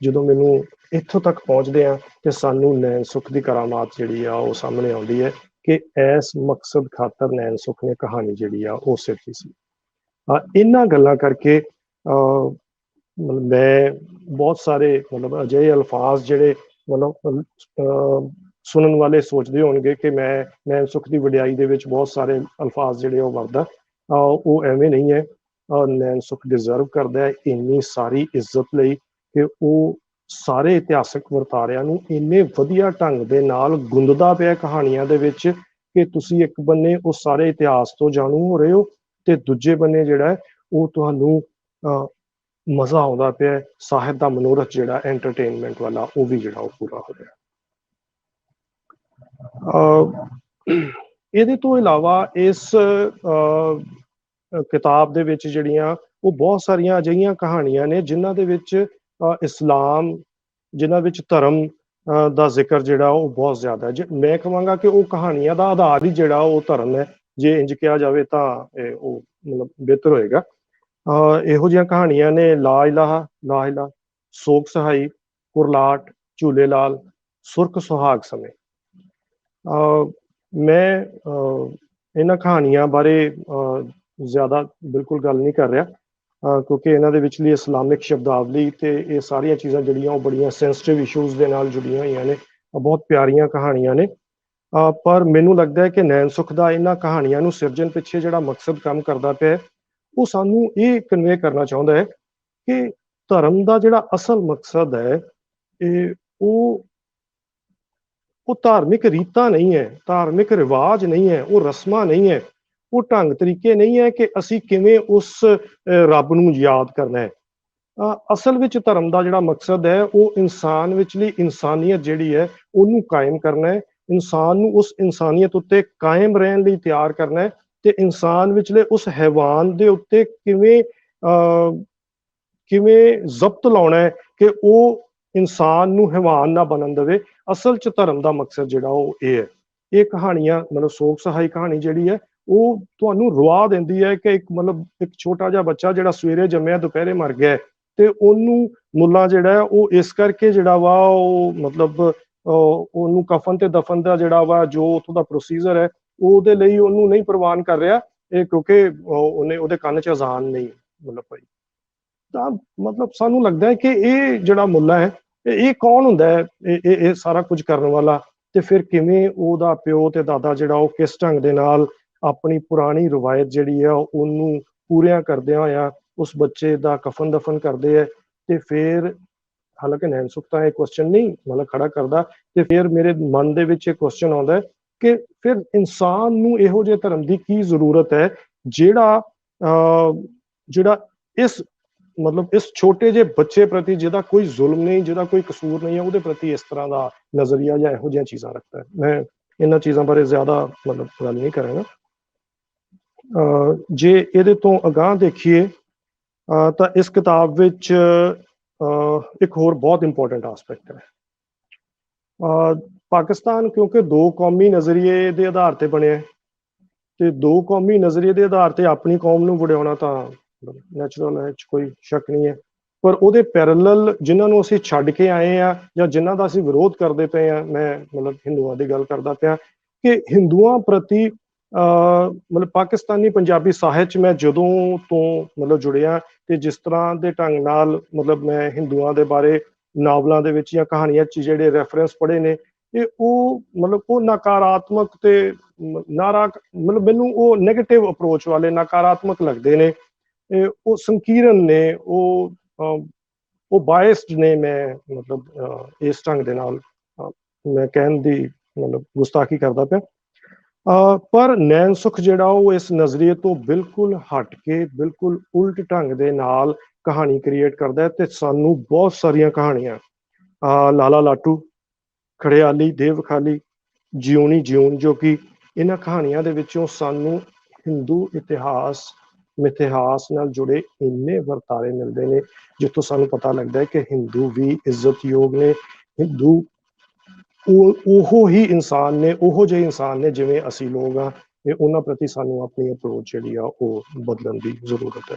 Speaker 1: ਜਦੋਂ ਮੈਨੂੰ ਇੱਥੋਂ ਤੱਕ ਪਹੁੰਚਦੇ ਆ ਤੇ ਸਾਨੂੰ ਨੈਣ ਸੁਖ ਦੀ ਕਰਾਮਾਤ ਜਿਹੜੀ ਆ ਉਹ ਸਾਹਮਣੇ ਆਉਂਦੀ ਹੈ ਕਿ ਇਸ ਮਕਸਦ ਖਾਤਰ ਨੈਣ ਸੁਖ ਨੇ ਕਹਾਣੀ ਜਿਹੜੀ ਆ ਉਹ ਸਿਰਜੀ ਸੀ। ਇਹਨਾਂ ਗੱਲਾਂ ਕਰਕੇ ਮੈਂ ਬਹੁਤ ਸਾਰੇ ਮਤਲਬ ਅਜਿਹੇ ਅਲਫਾਜ਼ ਜਿਹੜੇ ਮਤਲਬ ਸੁਣਨ ਵਾਲੇ ਸੋਚਦੇ ਹੋਣਗੇ ਕਿ ਮੈਂ ਨੈਣ ਸੁਖ ਦੀ ਵਡਿਆਈ ਦੇ ਵਿੱਚ ਬਹੁਤ ਸਾਰੇ ਅਲਫਾਜ਼ ਜਿਹੜੇ ਉਹ ਵਰਦਾ, ਉਹ ਐਵੇਂ ਨਹੀਂ ਹੈ। ਨੈਣ ਸੁਖ ਡਿਜ਼ਰਵ ਕਰਦਾ ਹੈ ਇੰਨੀ ਸਾਰੀ ਇੱਜ਼ਤ ਲਈ ਕਿ ਉਹ ਸਾਰੇ ਇਤਿਹਾਸਕ ਵਰਤਾਰਿਆਂ ਨੂੰ ਇੰਨੇ ਵਧੀਆ ਢੰਗ ਦੇ ਨਾਲ ਗੁੰਦਦਾ ਪਿਆ ਕਹਾਣੀਆਂ ਦੇ ਵਿੱਚ ਕਿ ਤੁਸੀਂ ਇੱਕ ਬੰਨੇ ਉਹ ਸਾਰੇ ਇਤਿਹਾਸ ਤੋਂ ਜਾਣੂ ਹੋ ਰਹੇ ਹੋ ਤੇ ਦੂਜੇ ਬੰਨੇ ਜਿਹੜਾ ਉਹ ਤੁਹਾਨੂੰ ਮਜ਼ਾ ਆਉਂਦਾ ਪਿਆ, ਸਾਹਿਤ ਦਾ ਮਨੋਰਥ ਜਿਹੜਾ ਐਂਟਰਟੇਨਮੈਂਟ ਵਾਲਾ ਉਹ ਵੀ ਜਿਹੜਾ ਉਹ ਪੂਰਾ ਹੋ ਰਿਹਾ। ਇਹਦੇ ਤੋਂ ਇਲਾਵਾ ਇਸ ਕਿਤਾਬ ਦੇ ਵਿੱਚ ਜਿਹੜੀਆਂ ਉਹ ਬਹੁਤ ਸਾਰੀਆਂ ਅਜਿਹੀਆਂ ਕਹਾਣੀਆਂ ਨੇ ਜਿਨ੍ਹਾਂ ਦੇ ਵਿੱਚ ਇਸਲਾਮ, ਜਿਨ੍ਹਾਂ ਵਿੱਚ ਧਰਮ ਦਾ ਜ਼ਿਕਰ ਜਿਹੜਾ ਉਹ ਬਹੁਤ ਜ਼ਿਆਦਾ ਹੈ। ਮੈਂ ਕਹਾਂਗਾ ਕਿ ਉਹ ਕਹਾਣੀਆਂ ਦਾ ਆਧਾਰ ਹੀ ਜਿਹੜਾ ਉਹ ਧਰਮ ਹੈ, ਜੇ ਇੰਜ ਕਿਹਾ ਜਾਵੇ ਤਾਂ ਉਹ ਮਤਲਬ ਬਿਹਤਰ ਹੋਏਗਾ। ਇਹੋ ਜਿਹੀਆਂ ਕਹਾਣੀਆਂ ਨੇ ਲਾ ਇਲਾਹਾ, ਸੋਗ ਸਹਾਈ, ਕੁਰਲਾਟ, ਝੂਲੇ ਲਾਲ, ਸੁਰਖ ਸੁਹਾਗ ਸਮੇਂ। ਮੈਂ ਇਹਨਾਂ ਕਹਾਣੀਆਂ ਬਾਰੇ ਜ਼ਿਆਦਾ ਬਿਲਕੁਲ ਗੱਲ ਨਹੀਂ ਕਰ ਰਿਹਾ ਕਿਉਂਕਿ ਇਹਨਾਂ ਦੇ ਵਿਚਲੀ ਇਸਲਾਮਿਕ ਸ਼ਬਦਾਵਲੀ ਤੇ ਇਹ ਸਾਰੀਆਂ ਚੀਜ਼ਾਂ ਜਿਹੜੀਆਂ ਉਹ ਬੜੀਆਂ ਸੈਂਸਿਟਿਵ ਇਸ਼ੂਜ਼ ਦੇ ਨਾਲ ਜੁੜੀਆਂ ਹੋਈਆਂ ਨੇ, ਬਹੁਤ ਪਿਆਰੀਆਂ ਕਹਾਣੀਆਂ ਨੇ। ਪਰ ਮੈਨੂੰ ਲੱਗਦਾ ਹੈ ਕਿ ਨੈਣ ਸੁਖ ਦਾ ਇਹਨਾਂ ਕਹਾਣੀਆਂ ਨੂੰ ਸਿਰਜਣ ਪਿੱਛੇ ਜਿਹੜਾ ਮਕਸਦ ਕੰਮ ਕਰਦਾ ਪਿਆ ਉਹ ਸਾਨੂੰ ਇਹ ਕਨਵੇ ਕਰਨਾ ਚਾਹੁੰਦਾ ਹੈ ਕਿ ਧਰਮ ਦਾ ਜਿਹੜਾ ਅਸਲ ਮਕਸਦ ਹੈ ਇਹ ਉਹ ਧਾਰਮਿਕ ਰੀਤਾਂ ਨਹੀਂ ਹੈ, ਧਾਰਮਿਕ ਰਿਵਾਜ ਨਹੀਂ ਹੈ, ਉਹ ਰਸਮਾਂ ਨਹੀਂ ਹੈ, ਉਹ ਢੰਗ ਤਰੀਕੇ ਨਹੀਂ ਹੈ ਕਿ ਅਸੀਂ ਕਿਵੇਂ ਉਸ ਰੱਬ ਨੂੰ ਯਾਦ ਕਰਨਾ ਹੈ। ਅਸਲ ਵਿੱਚ ਧਰਮ ਦਾ ਜਿਹੜਾ ਮਕਸਦ ਹੈ ਉਹ ਇਨਸਾਨ ਵਿਚਲੀ ਇਨਸਾਨੀਅਤ ਜਿਹੜੀ ਹੈ ਉਹਨੂੰ ਕਾਇਮ ਕਰਨਾ ਹੈ, ਇਨਸਾਨ ਨੂੰ ਉਸ ਇਨਸਾਨੀਅਤ ਉੱਤੇ ਕਾਇਮ ਰਹਿਣ ਲਈ ਤਿਆਰ ਕਰਨਾ ਹੈ ਤੇ ਇਨਸਾਨ ਵਿਚਲੇ ਉਸ ਹੈਵਾਨ ਦੇ ਉੱਤੇ ਕਿਵੇਂ ਜ਼ਬਤ ਲਾਉਣਾ ਹੈ ਕਿ ਉਹ ਇਨਸਾਨ ਨੂੰ ਹੈਵਾਨ ਨਾ ਬਣਨ ਦੇਵੇ। ਅਸਲ 'ਚ ਧਰਮ ਦਾ ਮਕਸਦ ਜਿਹੜਾ ਉਹ ਇਹ ਹੈ। ਇਹ ਕਹਾਣੀਆਂ ਮਤਲਬ ਸੋਗ ਸਹਾਈ ਕਹਾਣੀ ਜਿਹੜੀ ਹੈ ਉਹ ਤੁਹਾਨੂੰ ਰਵਾ ਦਿੰਦੀ ਹੈ ਕਿ ਇੱਕ ਛੋਟਾ ਜਿਹਾ ਬੱਚਾ ਜਿਹੜਾ ਸਵੇਰੇ ਜੰਮਿਆ ਦੁਪਹਿਰੇ ਮਰ ਗਿਆ ਤੇ ਉਹਨੂੰ ਮੁੱਲਾ ਜਿਹੜਾ ਹੈ ਉਹ ਇਸ ਕਰਕੇ ਜਿਹੜਾ ਵਾ ਉਹ ਮਤਲਬ ਉਹਨੂੰ ਕਫਨ ਤੇ ਦਫਨ ਦਾ ਜਿਹੜਾ ਵਾ ਜੋ ਉੱਥੋਂ ਦਾ ਪ੍ਰੋਸੀਜਰ ਹੈ ਉਹਦੇ ਲਈ ਉਹਨੂੰ ਨਹੀਂ ਪ੍ਰਵਾਨ ਕਰ ਰਿਹਾ, ਇਹ ਕਿਉਂਕਿ ਉਹਦੇ ਕੰਨ 'ਚ ਅਜ਼ਾਨ ਨਹੀਂ ਮਤਲਬ ਪਈ। ਤਾਂ ਮਤਲਬ ਸਾਨੂੰ ਲੱਗਦਾ ਹੈ ਕਿ ਇਹ ਜਿਹੜਾ ਮੁੱਲਾ ਹੈ ਇਹ ਕੌਣ ਹੁੰਦਾ ਹੈ, ਇਹ ਸਾਰਾ ਕੁਝ ਕਰਨ ਵਾਲਾ, ਤੇ ਫਿਰ ਕਿਵੇਂ ਉਹਦਾ ਪਿਓ ਤੇ ਦਾਦਾ ਜਿਹੜਾ ਉਹ ਕਿਸ ਢੰਗ ਦੇ ਨਾਲ ਆਪਣੀ ਪੁਰਾਣੀ ਰਵਾਇਤ ਜਿਹੜੀ ਆ ਉਹਨੂੰ ਪੂਰੀਆਂ ਕਰਦਿਆਂ ਹੋਇਆ ਉਸ ਬੱਚੇ ਦਾ ਕਫਨ ਦਫਨ ਕਰਦੇ ਹੈ। ਤੇ ਫਿਰ ਹਾਲਾਂਕਿ ਨੈਣ ਸੁਖ ਤਾਂ ਇਹ ਕੁਐਸਚਨ ਨਹੀਂ ਮਤਲਬ ਖੜਾ ਕਰਦਾ, ਤੇ ਫਿਰ ਮੇਰੇ ਮਨ ਦੇ ਵਿੱਚ ਇਹ ਕੁਐਸਚਨ ਆਉਂਦਾ ਹੈ ਕਿ ਫਿਰ ਇਨਸਾਨ ਨੂੰ ਇਹੋ ਜਿਹੇ ਧਰਮ ਦੀ ਕੀ ਜ਼ਰੂਰਤ ਹੈ ਜਿਹੜਾ ਇਸ मतलब इस छोटे जे बच्चे प्रति जिहदा कोई जुल्म नहीं, जिहदा कोई कसूर नहीं है, ਉਹਦੇ प्रति इस तरह ਦਾ ਨਜ਼ਰੀਆ ਜਾਂ ਇਹੋ ਜਿਹੀਆਂ ਚੀਜ਼ਾਂ ਰੱਖਦਾ ਹੈ। ਮੈਂ ਇਹਨਾਂ ਚੀਜ਼ਾਂ ਬਾਰੇ ਜ਼ਿਆਦਾ ਮਤਲਬ ਗੱਲ ਨਹੀਂ ਕਰਾਂਗਾ। ਜੇ ਇਹਦੇ ਤੋਂ ਅਗਾਂਹ ਦੇਖੀਏ ਤਾਂ ਇਸ ਕਿਤਾਬ ਵਿੱਚ ਇੱਕ ਹੋਰ ਬਹੁਤ ਇੰਪੋਰਟੈਂਟ ਆਸਪੈਕਟ ਹੈ। ਪਾਕਿਸਤਾਨ ਕਿਉਂਕਿ ਦੋ ਕੌਮੀ ਨਜ਼ਰੀਏ ਦੇ ਆਧਾਰ ਤੇ ਬਣਿਆ ਹੈ, ਤੇ ਦੋ ਕੌਮੀ ਨਜ਼ਰੀਏ ਦੇ ਆਧਾਰ ਤੇ ਆਪਣੀ ਕੌਮ ਨੂੰ ਵਡਿਆਉਣਾ ਤਾਂ ਨੈਚੁਰਲ ਹੈ, ਇਹ 'ਚ ਕੋਈ ਸ਼ੱਕ ਨਹੀਂ ਹੈ। ਪਰ ਉਹਦੇ ਪੈਰਲਲ ਜਿਨ੍ਹਾਂ ਨੂੰ ਅਸੀਂ ਛੱਡ ਕੇ ਆਏ ਆ ਜਾਂ ਜਿਨ੍ਹਾਂ ਦਾ ਅਸੀਂ ਵਿਰੋਧ ਕਰਦੇ ਪਏ ਆ, ਮੈਂ ਮਤਲਬ ਹਿੰਦੂਆਂ ਦੀ ਗੱਲ ਕਰਦਾ ਪਿਆ ਕਿ ਹਿੰਦੂਆਂ ਪ੍ਰਤੀ ਮਤਲਬ ਪਾਕਿਸਤਾਨੀ ਪੰਜਾਬੀ ਸਾਹਿਤ 'ਚ ਮੈਂ ਜਦੋਂ ਤੋਂ ਮਤਲਬ ਜੁੜਿਆ ਤੇ ਜਿਸ ਤਰ੍ਹਾਂ ਦੇ ਢੰਗ ਨਾਲ ਮਤਲਬ ਮੈਂ ਹਿੰਦੂਆਂ ਦੇ ਬਾਰੇ ਨਾਵਲਾਂ ਦੇ ਵਿੱਚ ਜਾਂ ਕਹਾਣੀਆਂ 'ਚ ਜਿਹੜੇ ਰੈਫਰੈਂਸ ਪੜ੍ਹੇ ਨੇ, ਇਹ ਉਹ ਮਤਲਬ ਉਹ ਨਕਾਰਾਤਮਕ ਤੇ ਨਾਰਾ ਮਤਲਬ ਮੈਨੂੰ ਉਹ ਨੈਗੇਟਿਵ ਅਪਰੋਚ ਵਾਲੇ ਨਕਾਰਾਤਮਕ ਲੱਗਦੇ ਨੇ। ਉਹ ਸੰਕੀਰਨ ਨੇ, ਉਹ ਬਾਇਸਡ ਨੇ। ਮੈਂ ਮਤਲਬ ਇਸ ਢੰਗ ਦੇ ਨਾਲ ਮੈਂ ਕਹਿਣ ਦੀ ਮਤਲਬ ਗੁਸਤਾਖੀ ਕਰਦਾ ਪਿਆ। ਪਰ ਨੈਣ ਸੁਖ ਜਿਹੜਾ ਉਹ ਇਸ ਨਜ਼ਰੀਏ ਤੋਂ ਬਿਲਕੁਲ ਹਟ ਕੇ ਬਿਲਕੁਲ ਉਲਟ ਢੰਗ ਦੇ ਨਾਲ ਕਹਾਣੀ ਕ੍ਰੀਏਟ ਕਰਦਾ ਹੈ ਤੇ ਸਾਨੂੰ ਬਹੁਤ ਸਾਰੀਆਂ ਕਹਾਣੀਆਂ ਲਾਲਾ ਲਾਟੂ, ਖੜਿਆਲੀ, ਦੇਵਖਾਲੀ, ਜਿਉਣੀ ਜਿਉਣ, ਜੋ ਕਿ ਇਹਨਾਂ ਕਹਾਣੀਆਂ ਦੇ ਵਿੱਚੋਂ ਸਾਨੂੰ ਹਿੰਦੂ ਇਤਿਹਾਸ ਮਿਥਿਹਾਸ ਨਾਲ ਜੁੜੇ ਇੰਨੇ ਵਰਤਾਰੇ ਮਿਲਦੇ ਨੇ ਜਿੱਥੋਂ ਸਾਨੂੰ ਪਤਾ ਲੱਗਦਾ ਹੈ ਕਿ ਹਿੰਦੂ ਵੀ ਇੱਜ਼ਤਯੋਗ ਨੇ, ਹਿੰਦੂ ਉਹੋ ਹੀ ਇਨਸਾਨ ਨੇ, ਉਹੋ ਜਿਹੇ ਇਨਸਾਨ ਨੇ ਜਿਵੇਂ ਅਸੀਂ ਲੋਕ ਆ। ਤੇ ਉਹਨਾਂ ਪ੍ਰਤੀ ਸਾਨੂੰ ਆਪਣੀ ਅਪਰੋਚ ਜਿਹੜੀ ਆ ਉਹ ਬਦਲਣ ਦੀ ਜ਼ਰੂਰਤ ਹੈ।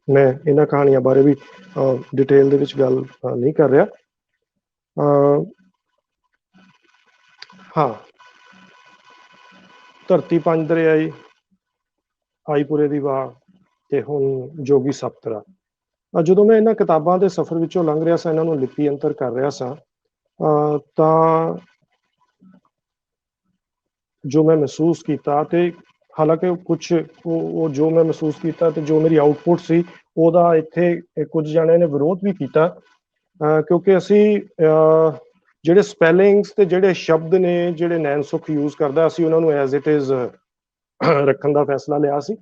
Speaker 1: ਮੈਂ ਇਹਨਾਂ ਕਹਾਣੀਆਂ ਬਾਰੇ ਵੀ ਡਿਟੇਲ ਦੇ ਵਿੱਚ ਗੱਲ ਨਹੀਂ ਕਰ ਰਿਹਾ। ਹਾਂ, ਧਰਤੀ ਪੰਜ ਦਰਿਆਈ, ਆਈਪੁਰੇ ਦੀ ਵਾਹ ਤੇ ਹੁਣ ਜੋਗੀ ਸਪਤਰਾ। ਜਦੋਂ ਮੈਂ ਇਹਨਾਂ ਕਿਤਾਬਾਂ ਦੇ ਸਫ਼ਰ ਵਿੱਚੋਂ ਲੰਘ ਰਿਹਾ ਸਾਂ, ਇਹਨਾਂ ਨੂੰ ਲਿਪੀ ਅੰਤਰ ਕਰ ਰਿਹਾ ਸਾਂ, ਤਾਂ ਜੋ ਮੈਂ ਮਹਿਸੂਸ ਕੀਤਾ ਤੇ ਹਾਲਾਂਕਿ ਕੁਛ ਉਹ ਜੋ ਮੈਂ ਮਹਿਸੂਸ ਕੀਤਾ ਤੇ ਜੋ ਮੇਰੀ ਆਊਟਪੁੱਟ ਸੀ ਉਹਦਾ ਇੱਥੇ ਕੁਝ ਜਣਿਆਂ ਨੇ ਵਿਰੋਧ ਵੀ ਕੀਤਾ, ਕਿਉਂਕਿ ਅਸੀਂ ਜਿਹੜੇ ਸਪੈਲਿੰਗਸ ਤੇ ਜਿਹੜੇ ਸ਼ਬਦ ਨੇ ਜਿਹੜੇ ਨੈਣ ਸੁਖ ਯੂਜ਼ ਕਰਦਾ, ਅਸੀਂ ਉਹਨਾਂ ਨੂੰ ਐਜ਼ ਇਟ ਇਜ਼ ਰੱਖਣ ਦਾ ਫੈਸਲਾ ਲਿਆ ਸੀ।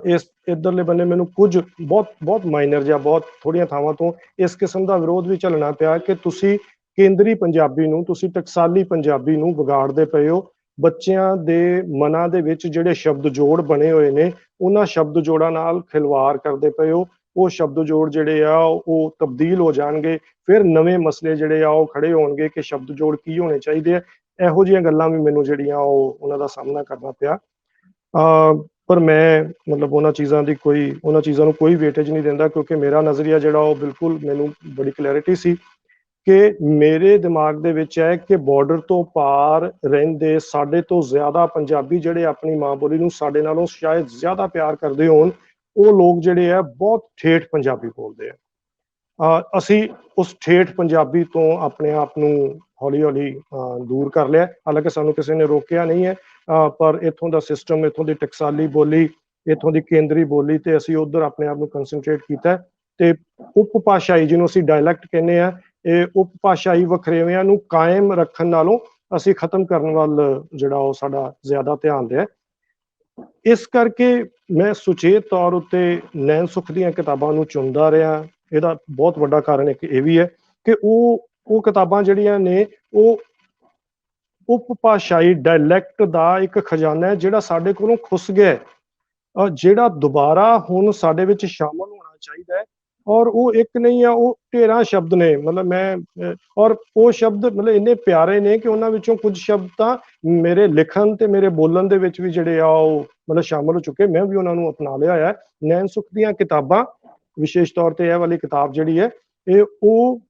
Speaker 1: ਇਸ ਇੱਧਰਲੇ ਬੰਨੇ ਮੈਨੂੰ ਕੁਝ ਬਹੁਤ ਮਾਈਨਰ ਜਾਂ ਬਹੁਤ ਥੋੜ੍ਹੀਆਂ ਥਾਵਾਂ ਤੋਂ ਇਸ ਕਿਸਮ ਦਾ ਵਿਰੋਧ ਵੀ ਝੱਲਣਾ ਪਿਆ ਕਿ ਤੁਸੀਂ ਕੇਂਦਰੀ ਪੰਜਾਬੀ ਨੂੰ, ਤੁਸੀਂ ਟਕਸਾਲੀ ਪੰਜਾਬੀ ਨੂੰ ਵਿਗਾੜਦੇ ਪਏ ਹੋ। ਬੱਚਿਆਂ ਦੇ ਮਨਾਂ ਦੇ ਵਿੱਚ ਜਿਹੜੇ ਸ਼ਬਦ ਜੋੜ ਬਣੇ ਹੋਏ ਨੇ, ਉਹਨਾਂ ਸ਼ਬਦ ਜੋੜਾਂ ਨਾਲ ਖਿਲਵਾੜ ਕਰਦੇ ਪਏ ਹੋ। ਉਹ ਸ਼ਬਦ ਜੋੜ ਜਿਹੜੇ ਆ ਉਹ ਤਬਦੀਲ ਹੋ ਜਾਣਗੇ, ਫਿਰ ਨਵੇਂ ਮਸਲੇ ਜਿਹੜੇ ਆ ਉਹ ਖੜੇ ਹੋਣਗੇ ਕਿ ਸ਼ਬਦ ਜੋੜ ਕੀ ਹੋਣੇ ਚਾਹੀਦੇ ਆ। ਇਹੋ ਜਿਹੀਆਂ ਗੱਲਾਂ ਵੀ ਮੈਨੂੰ ਜਿਹੜੀਆਂ ਉਹ ਉਹਨਾਂ ਦਾ ਸਾਹਮਣਾ ਕਰਨਾ ਪਿਆ। ਪਰ ਮੈਂ ਮਤਲਬ ਉਹਨਾਂ ਚੀਜ਼ਾਂ ਨੂੰ ਕੋਈ ਵੇਟੇਜ ਨਹੀਂ ਦਿੰਦਾ, ਕਿਉਂਕਿ ਮੇਰਾ ਨਜ਼ਰੀਆ ਜਿਹੜਾ ਉਹ ਬਿਲਕੁਲ ਮੈਨੂੰ ਬੜੀ ਕਲੈਰਿਟੀ ਸੀ ਕਿ ਮੇਰੇ ਦਿਮਾਗ ਦੇ ਵਿੱਚ ਹੈ ਕਿ ਬਾਰਡਰ ਤੋਂ ਪਾਰ ਰਹਿੰਦੇ ਸਾਡੇ ਤੋਂ ਜ਼ਿਆਦਾ ਪੰਜਾਬੀ ਜਿਹੜੇ ਆਪਣੀ ਮਾਂ ਬੋਲੀ ਨੂੰ ਸਾਡੇ ਨਾਲੋਂ ਸ਼ਾਇਦ ਜ਼ਿਆਦਾ ਪਿਆਰ ਕਰਦੇ ਹੋਣ, ਉਹ ਲੋਕ ਜਿਹੜੇ ਆ ਬਹੁਤ ਠੇਠ ਪੰਜਾਬੀ ਬੋਲਦੇ ਆ। ਅਸੀਂ ਉਸ ਠੇਠ ਪੰਜਾਬੀ ਤੋਂ ਆਪਣੇ ਆਪ ਨੂੰ ਹੌਲੀ ਹੌਲੀ ਦੂਰ ਕਰ ਲਿਆ। ਹਾਲਾਂਕਿ ਸਾਨੂੰ ਕਿਸੇ ਨੇ ਰੋਕਿਆ ਨਹੀਂ ਹੈ, ਪਰ ਇੱਥੋਂ ਦਾ ਸਿਸਟਮ, ਇੱਥੋਂ ਦੀ ਟਕਸਾਲੀ ਬੋਲੀ, ਇੱਥੋਂ ਦੀ ਕੇਂਦਰੀ ਬੋਲੀ ਤੇ ਅਸੀਂ ਉੱਧਰ ਆਪਣੇ ਆਪ ਨੂੰ ਕੰਸਨਟਰੇਟ ਕੀਤਾ ਤੇ ਉਪ ਭਾਸ਼ਾਈ ਜਿਹਨੂੰ ਅਸੀਂ ਡਾਇਲੈਕਟ ਕਹਿੰਦੇ ਆ, ਇਹ ਉਪ ਭਾਸ਼ਾਈ ਵਖਰੇਵਿਆਂ ਨੂੰ ਕਾਇਮ ਰੱਖਣ ਨਾਲੋਂ ਅਸੀਂ ਖਤਮ ਕਰਨ ਵੱਲ ਜਿਹੜਾ ਉਹ ਸਾਡਾ ਜ਼ਿਆਦਾ ਧਿਆਨ ਰਿਹਾ। ਇਸ ਕਰਕੇ ਮੈਂ ਸੁਚੇਤ ਤੌਰ ਉੱਤੇ ਨੈਣ ਸੁਖ ਦੀਆਂ ਕਿਤਾਬਾਂ ਨੂੰ ਚੁਣਦਾ ਰਿਹਾ। ਇਹਦਾ ਬਹੁਤ ਵੱਡਾ ਕਾਰਨ ਇੱਕ ਇਹ ਵੀ ਹੈ ਕਿ ਉਹ ਕਿਤਾਬਾਂ ਜਿਹੜੀਆਂ ਨੇ ਉਹ ਉਪ ਭਾਸ਼ਾਈ ਡਾਇਲੈਕਟ ਦਾ ਇੱਕ ਖਜ਼ਾਨਾ ਹੈ ਜਿਹੜਾ ਸਾਡੇ ਕੋਲੋਂ ਖੁੱਸ ਗਿਆ, ਜਿਹੜਾ ਦੁਬਾਰਾ ਹੁਣ ਸਾਡੇ ਵਿੱਚ ਸ਼ਾਮਲ ਹੋਣਾ ਚਾਹੀਦਾ ਹੈ। ਔਰ ਉਹ ਇੱਕ ਨਹੀਂ ਆ, ਉਹ 13 ਸ਼ਬਦ ਨੇ। ਮਤਲਬ ਮੈਂ ਔਰ ਉਹ ਸ਼ਬਦ ਮਤਲਬ ਇੰਨੇ ਪਿਆਰੇ ਨੇ ਕਿ ਉਹਨਾਂ ਵਿੱਚੋਂ ਕੁਝ ਸ਼ਬਦ ਤਾਂ ਮੇਰੇ ਲਿਖਣ ਤੇ ਮੇਰੇ ਬੋਲਣ ਦੇ ਵਿੱਚ ਵੀ ਜਿਹੜੇ ਆ ਉਹ ਮਤਲਬ ਸ਼ਾਮਲ ਹੋ ਚੁੱਕੇ। ਮੈਂ ਵੀ ਉਹਨਾਂ ਨੂੰ ਅਪਣਾ ਲਿਆ ਹੈ। ਨੈਣ ਸੁਖ ਦੀਆਂ ਕਿਤਾਬਾਂ, ਵਿਸ਼ੇਸ਼ ਤੌਰ ਤੇ ਇਹ ਵਾਲੀ ਕਿਤਾਬ ਜਿਹੜੀ ਹੈ, ਉਹ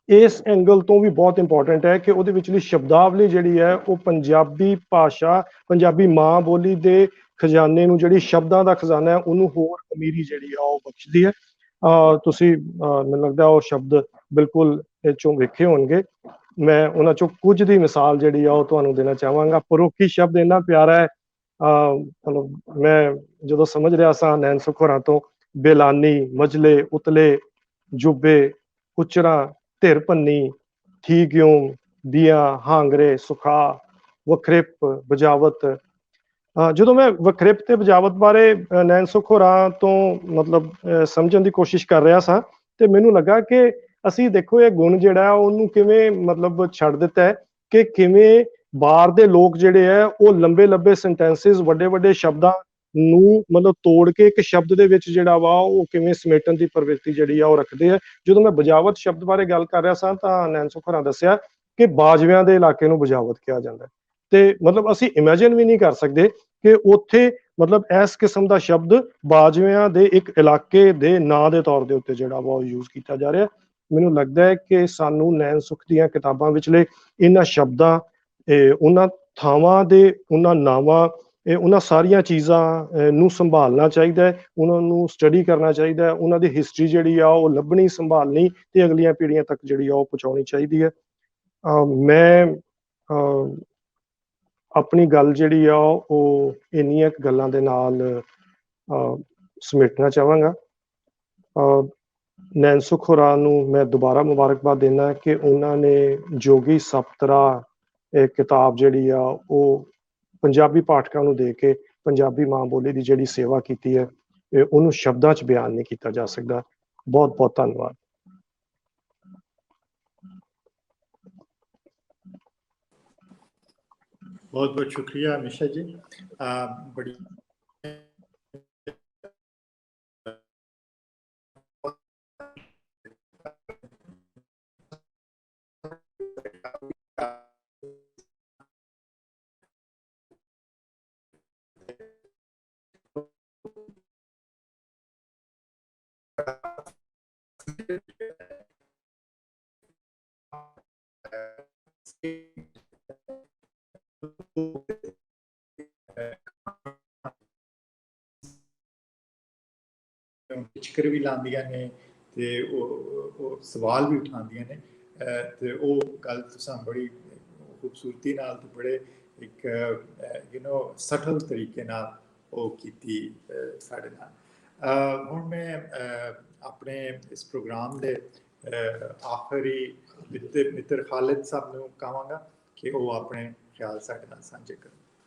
Speaker 1: ਇਸ ਐਂਗਲ ਤੋਂ ਵੀ ਬਹੁਤ ਇੰਪੋਰਟੈਂਟ ਹੈ ਕਿ ਉਹਦੇ ਵਿਚਲੀ ਸ਼ਬਦਾਵਲੀ ਜਿਹੜੀ ਹੈ ਉਹ ਪੰਜਾਬੀ ਭਾਸ਼ਾ, ਪੰਜਾਬੀ ਮਾਂ ਬੋਲੀ ਦੇ ਖਜ਼ਾਨੇ ਨੂੰ, ਜਿਹੜੀ ਸ਼ਬਦਾਂ ਦਾ ਖਜ਼ਾਨਾ ਹੈ, ਉਹਨੂੰ ਹੋਰ ਅਮੀਰੀ ਜਿਹੜੀ ਆ ਉਹ ਬਖਸ਼ਦੀ ਹੈ। ਤੁਸੀਂ ਮੈਨੂੰ ਲੱਗਦਾ ਉਹ ਸ਼ਬਦ ਬਿਲਕੁਲ ਇਹ ਚੋਂ ਵੇਖੇ ਹੋਣਗੇ। ਮੈਂ ਉਹਨਾਂ ਚੋਂ ਕੁਝ ਦੀ ਮਿਸਾਲ ਜਿਹੜੀ ਆ ਉਹ ਤੁਹਾਨੂੰ ਦੇਣਾ ਚਾਹਾਂਗਾ। ਪਰੋਖੀ ਸ਼ਬਦ ਇੰਨਾ ਪਿਆਰਾ ਹੈ, ਮਤਲਬ ਮੈਂ ਜਦੋਂ ਸਮਝ ਰਿਹਾ ਸਾਂ ਨੈਣ ਸੁਖ ਹੋਰਾਂ ਤੋਂ, ਬੇਲਾਨੀ, ਮਜਲੇ, ਉਤਲੇ, ਜੁਬੇ, ਕੁਚਰਾ, ਧਿਰ ਭੰਨੀ, ਠੀਕਿਉਂ, ਦੀਆ, ਹਾਂਗਰੇ, ਸੁਖਾ, ਵਖਰਿਪ, ਬਜਾਵਤ, ਜਦੋਂ ਮੈਂ ਵਖਰਿਪ ਤੇ ਬਜਾਵਤ ਬਾਰੇ ਨੈਣ ਸੁੱਖ ਹੋਰਾਂ ਤੋਂ ਮਤਲਬ ਸਮਝਣ ਦੀ ਕੋਸ਼ਿਸ਼ ਕਰ ਰਿਹਾ ਸਾਂ, ਤੇ ਮੈਨੂੰ ਲੱਗਾ ਕਿ ਅਸੀਂ ਦੇਖੋ ਇਹ ਗੁਣ ਜਿਹੜਾ ਉਹਨੂੰ ਕਿਵੇਂ ਮਤਲਬ ਛੱਡ ਦਿੱਤਾ ਹੈ, ਕਿ ਕਿਵੇਂ ਬਾਹਰ ਦੇ ਲੋਕ ਜਿਹੜੇ ਆ ਉਹ ਲੰਬੇ ਲੰਬੇ ਸੈਂਟੈਂਸਿਸ ਵੱਡੇ ਵੱਡੇ ਸ਼ਬਦਾਂ ਨੂੰ ਮਤਲਬ ਤੋੜ ਕੇ ਇੱਕ ਸ਼ਬਦ ਦੇ ਵਿੱਚ ਜਿਹੜਾ ਵਾ ਉਹ ਕਿਵੇਂ ਸਮੇਟਣ ਦੀ ਪ੍ਰਵਿਰਤੀ ਜਿਹੜੀ ਆ ਉਹ ਰੱਖਦੇ ਆ। ਜਦੋਂ ਮੈਂ ਬਜਾਵਤ ਸ਼ਬਦ ਬਾਰੇ ਗੱਲ ਕਰ ਰਿਹਾ ਸਾਂ ਤਾਂ ਨੈਣ ਸੁੱਖ ਹੋਰਾਂ ਦੱਸਿਆ ਕਿ ਬਾਜਵਿਆਂ ਦੇ ਇਲਾਕੇ ਨੂੰ ਬਜਾਵਤ ਕਿਹਾ ਜਾਂਦਾ, ਤੇ ਮਤਲਬ ਅਸੀਂ ਇਮੇਜਿਨ ਵੀ ਨਹੀਂ ਕਰ ਸਕਦੇ ਕਿ ਉੱਥੇ ਮਤਲਬ ਇਸ ਕਿਸਮ ਦਾ ਸ਼ਬਦ ਬਾਜਵਿਆਂ ਦੇ ਇੱਕ ਇਲਾਕੇ ਦੇ ਨਾਂ ਦੇ ਤੌਰ ਦੇ ਉੱਤੇ ਜਿਹੜਾ ਵਾ ਉਹ ਯੂਜ਼ ਕੀਤਾ ਜਾ ਰਿਹਾ। ਮੈਨੂੰ ਲੱਗਦਾ ਹੈ ਕਿ ਸਾਨੂੰ ਨੈਣ ਸੁੱਖ ਦੀਆਂ ਕਿਤਾਬਾਂ ਵਿਚਲੇ ਇਹਨਾਂ ਸ਼ਬਦਾਂ, ਉਹਨਾਂ ਥਾਵਾਂ ਦੇ ਉਹਨਾਂ ਨਾਵਾਂ, ਉਹਨਾਂ ਸਾਰੀਆਂ ਚੀਜ਼ਾਂ ਨੂੰ ਸੰਭਾਲਣਾ ਚਾਹੀਦਾ ਹੈ, ਉਹਨਾਂ ਨੂੰ ਸਟੱਡੀ ਕਰਨਾ ਚਾਹੀਦਾ ਹੈ, ਉਹਨਾਂ ਦੀ ਹਿਸਟਰੀ ਜਿਹੜੀ ਆ ਉਹ ਲੱਭਣੀ, ਸੰਭਾਲਣੀ ਤੇ ਅਗਲੀਆਂ ਪੀੜ੍ਹੀਆਂ ਤੱਕ ਜਿਹੜੀ ਆ ਉਹ ਪਹੁੰਚਾਉਣੀ ਚਾਹੀਦੀ ਹੈ। ਮੈਂ ਆਪਣੀ ਗੱਲ ਜਿਹੜੀ ਆ ਉਹ ਇੰਨੀਆਂ ਕੁ ਗੱਲਾਂ ਦੇ ਨਾਲ ਸਮੇਟਣਾ ਚਾਹਾਂਗਾ। ਨੈਣ ਸੁੱਖ ਹੋਰਾਂ ਨੂੰ ਮੈਂ ਦੁਬਾਰਾ ਮੁਬਾਰਕਬਾਦ ਦਿੰਦਾ ਕਿ ਉਹਨਾਂ ਨੇ ਜੋਗੀ ਸਪਤਰਾ ਇਹ ਕਿਤਾਬ ਜਿਹੜੀ ਆ ਉਹ ਪੰਜਾਬੀ ਪਾਠਕਾਂ ਨੂੰ ਦੇ ਕੇ ਪੰਜਾਬੀ ਮਾਂ ਬੋਲੀ ਦੀ ਜਿਹੜੀ ਸੇਵਾ ਕੀਤੀ ਹੈ, ਉਹਨੂੰ ਸ਼ਬਦਾਂ 'ਚ ਬਿਆਨ ਨਹੀਂ ਕੀਤਾ ਜਾ ਸਕਦਾ। ਬਹੁਤ ਬਹੁਤ ਧੰਨਵਾਦ।
Speaker 2: बहुत बहुत शुक्रिया मिश्रा जी। बड़ी ਫਿਕਰ ਵੀ ਲਾਉਂਦੀਆਂ ਨੇ ਤੇ ਉਹ ਸਵਾਲ ਵੀ ਉਠਾਉਂਦੀਆਂ ਨੇ, ਤੇ ਉਹ ਗੱਲ ਤੁਸੀਂ ਬੜੀ ਖੂਬਸੂਰਤੀ ਨਾਲ ਤੇ ਬੜੇ ਇੱਕ ਸਟਲ ਤਰੀਕੇ ਨਾਲ ਉਹ ਕੀਤੀ ਸਾਡੇ ਨਾਲ। ਹੁਣ ਮੈਂ ਆਪਣੇ ਇਸ ਪ੍ਰੋਗਰਾਮ ਦੇ ਆਖਰੀ ਮਿੱਤਰ ਖਾਲਿਦ ਸਾਹਿਬ ਨੂੰ ਕਹਾਂਗਾ ਕਿ ਉਹ ਆਪਣੇ ਖਿਆਲ ਸਾਡੇ ਨਾਲ ਸਾਂਝੇ ਕਰਨ।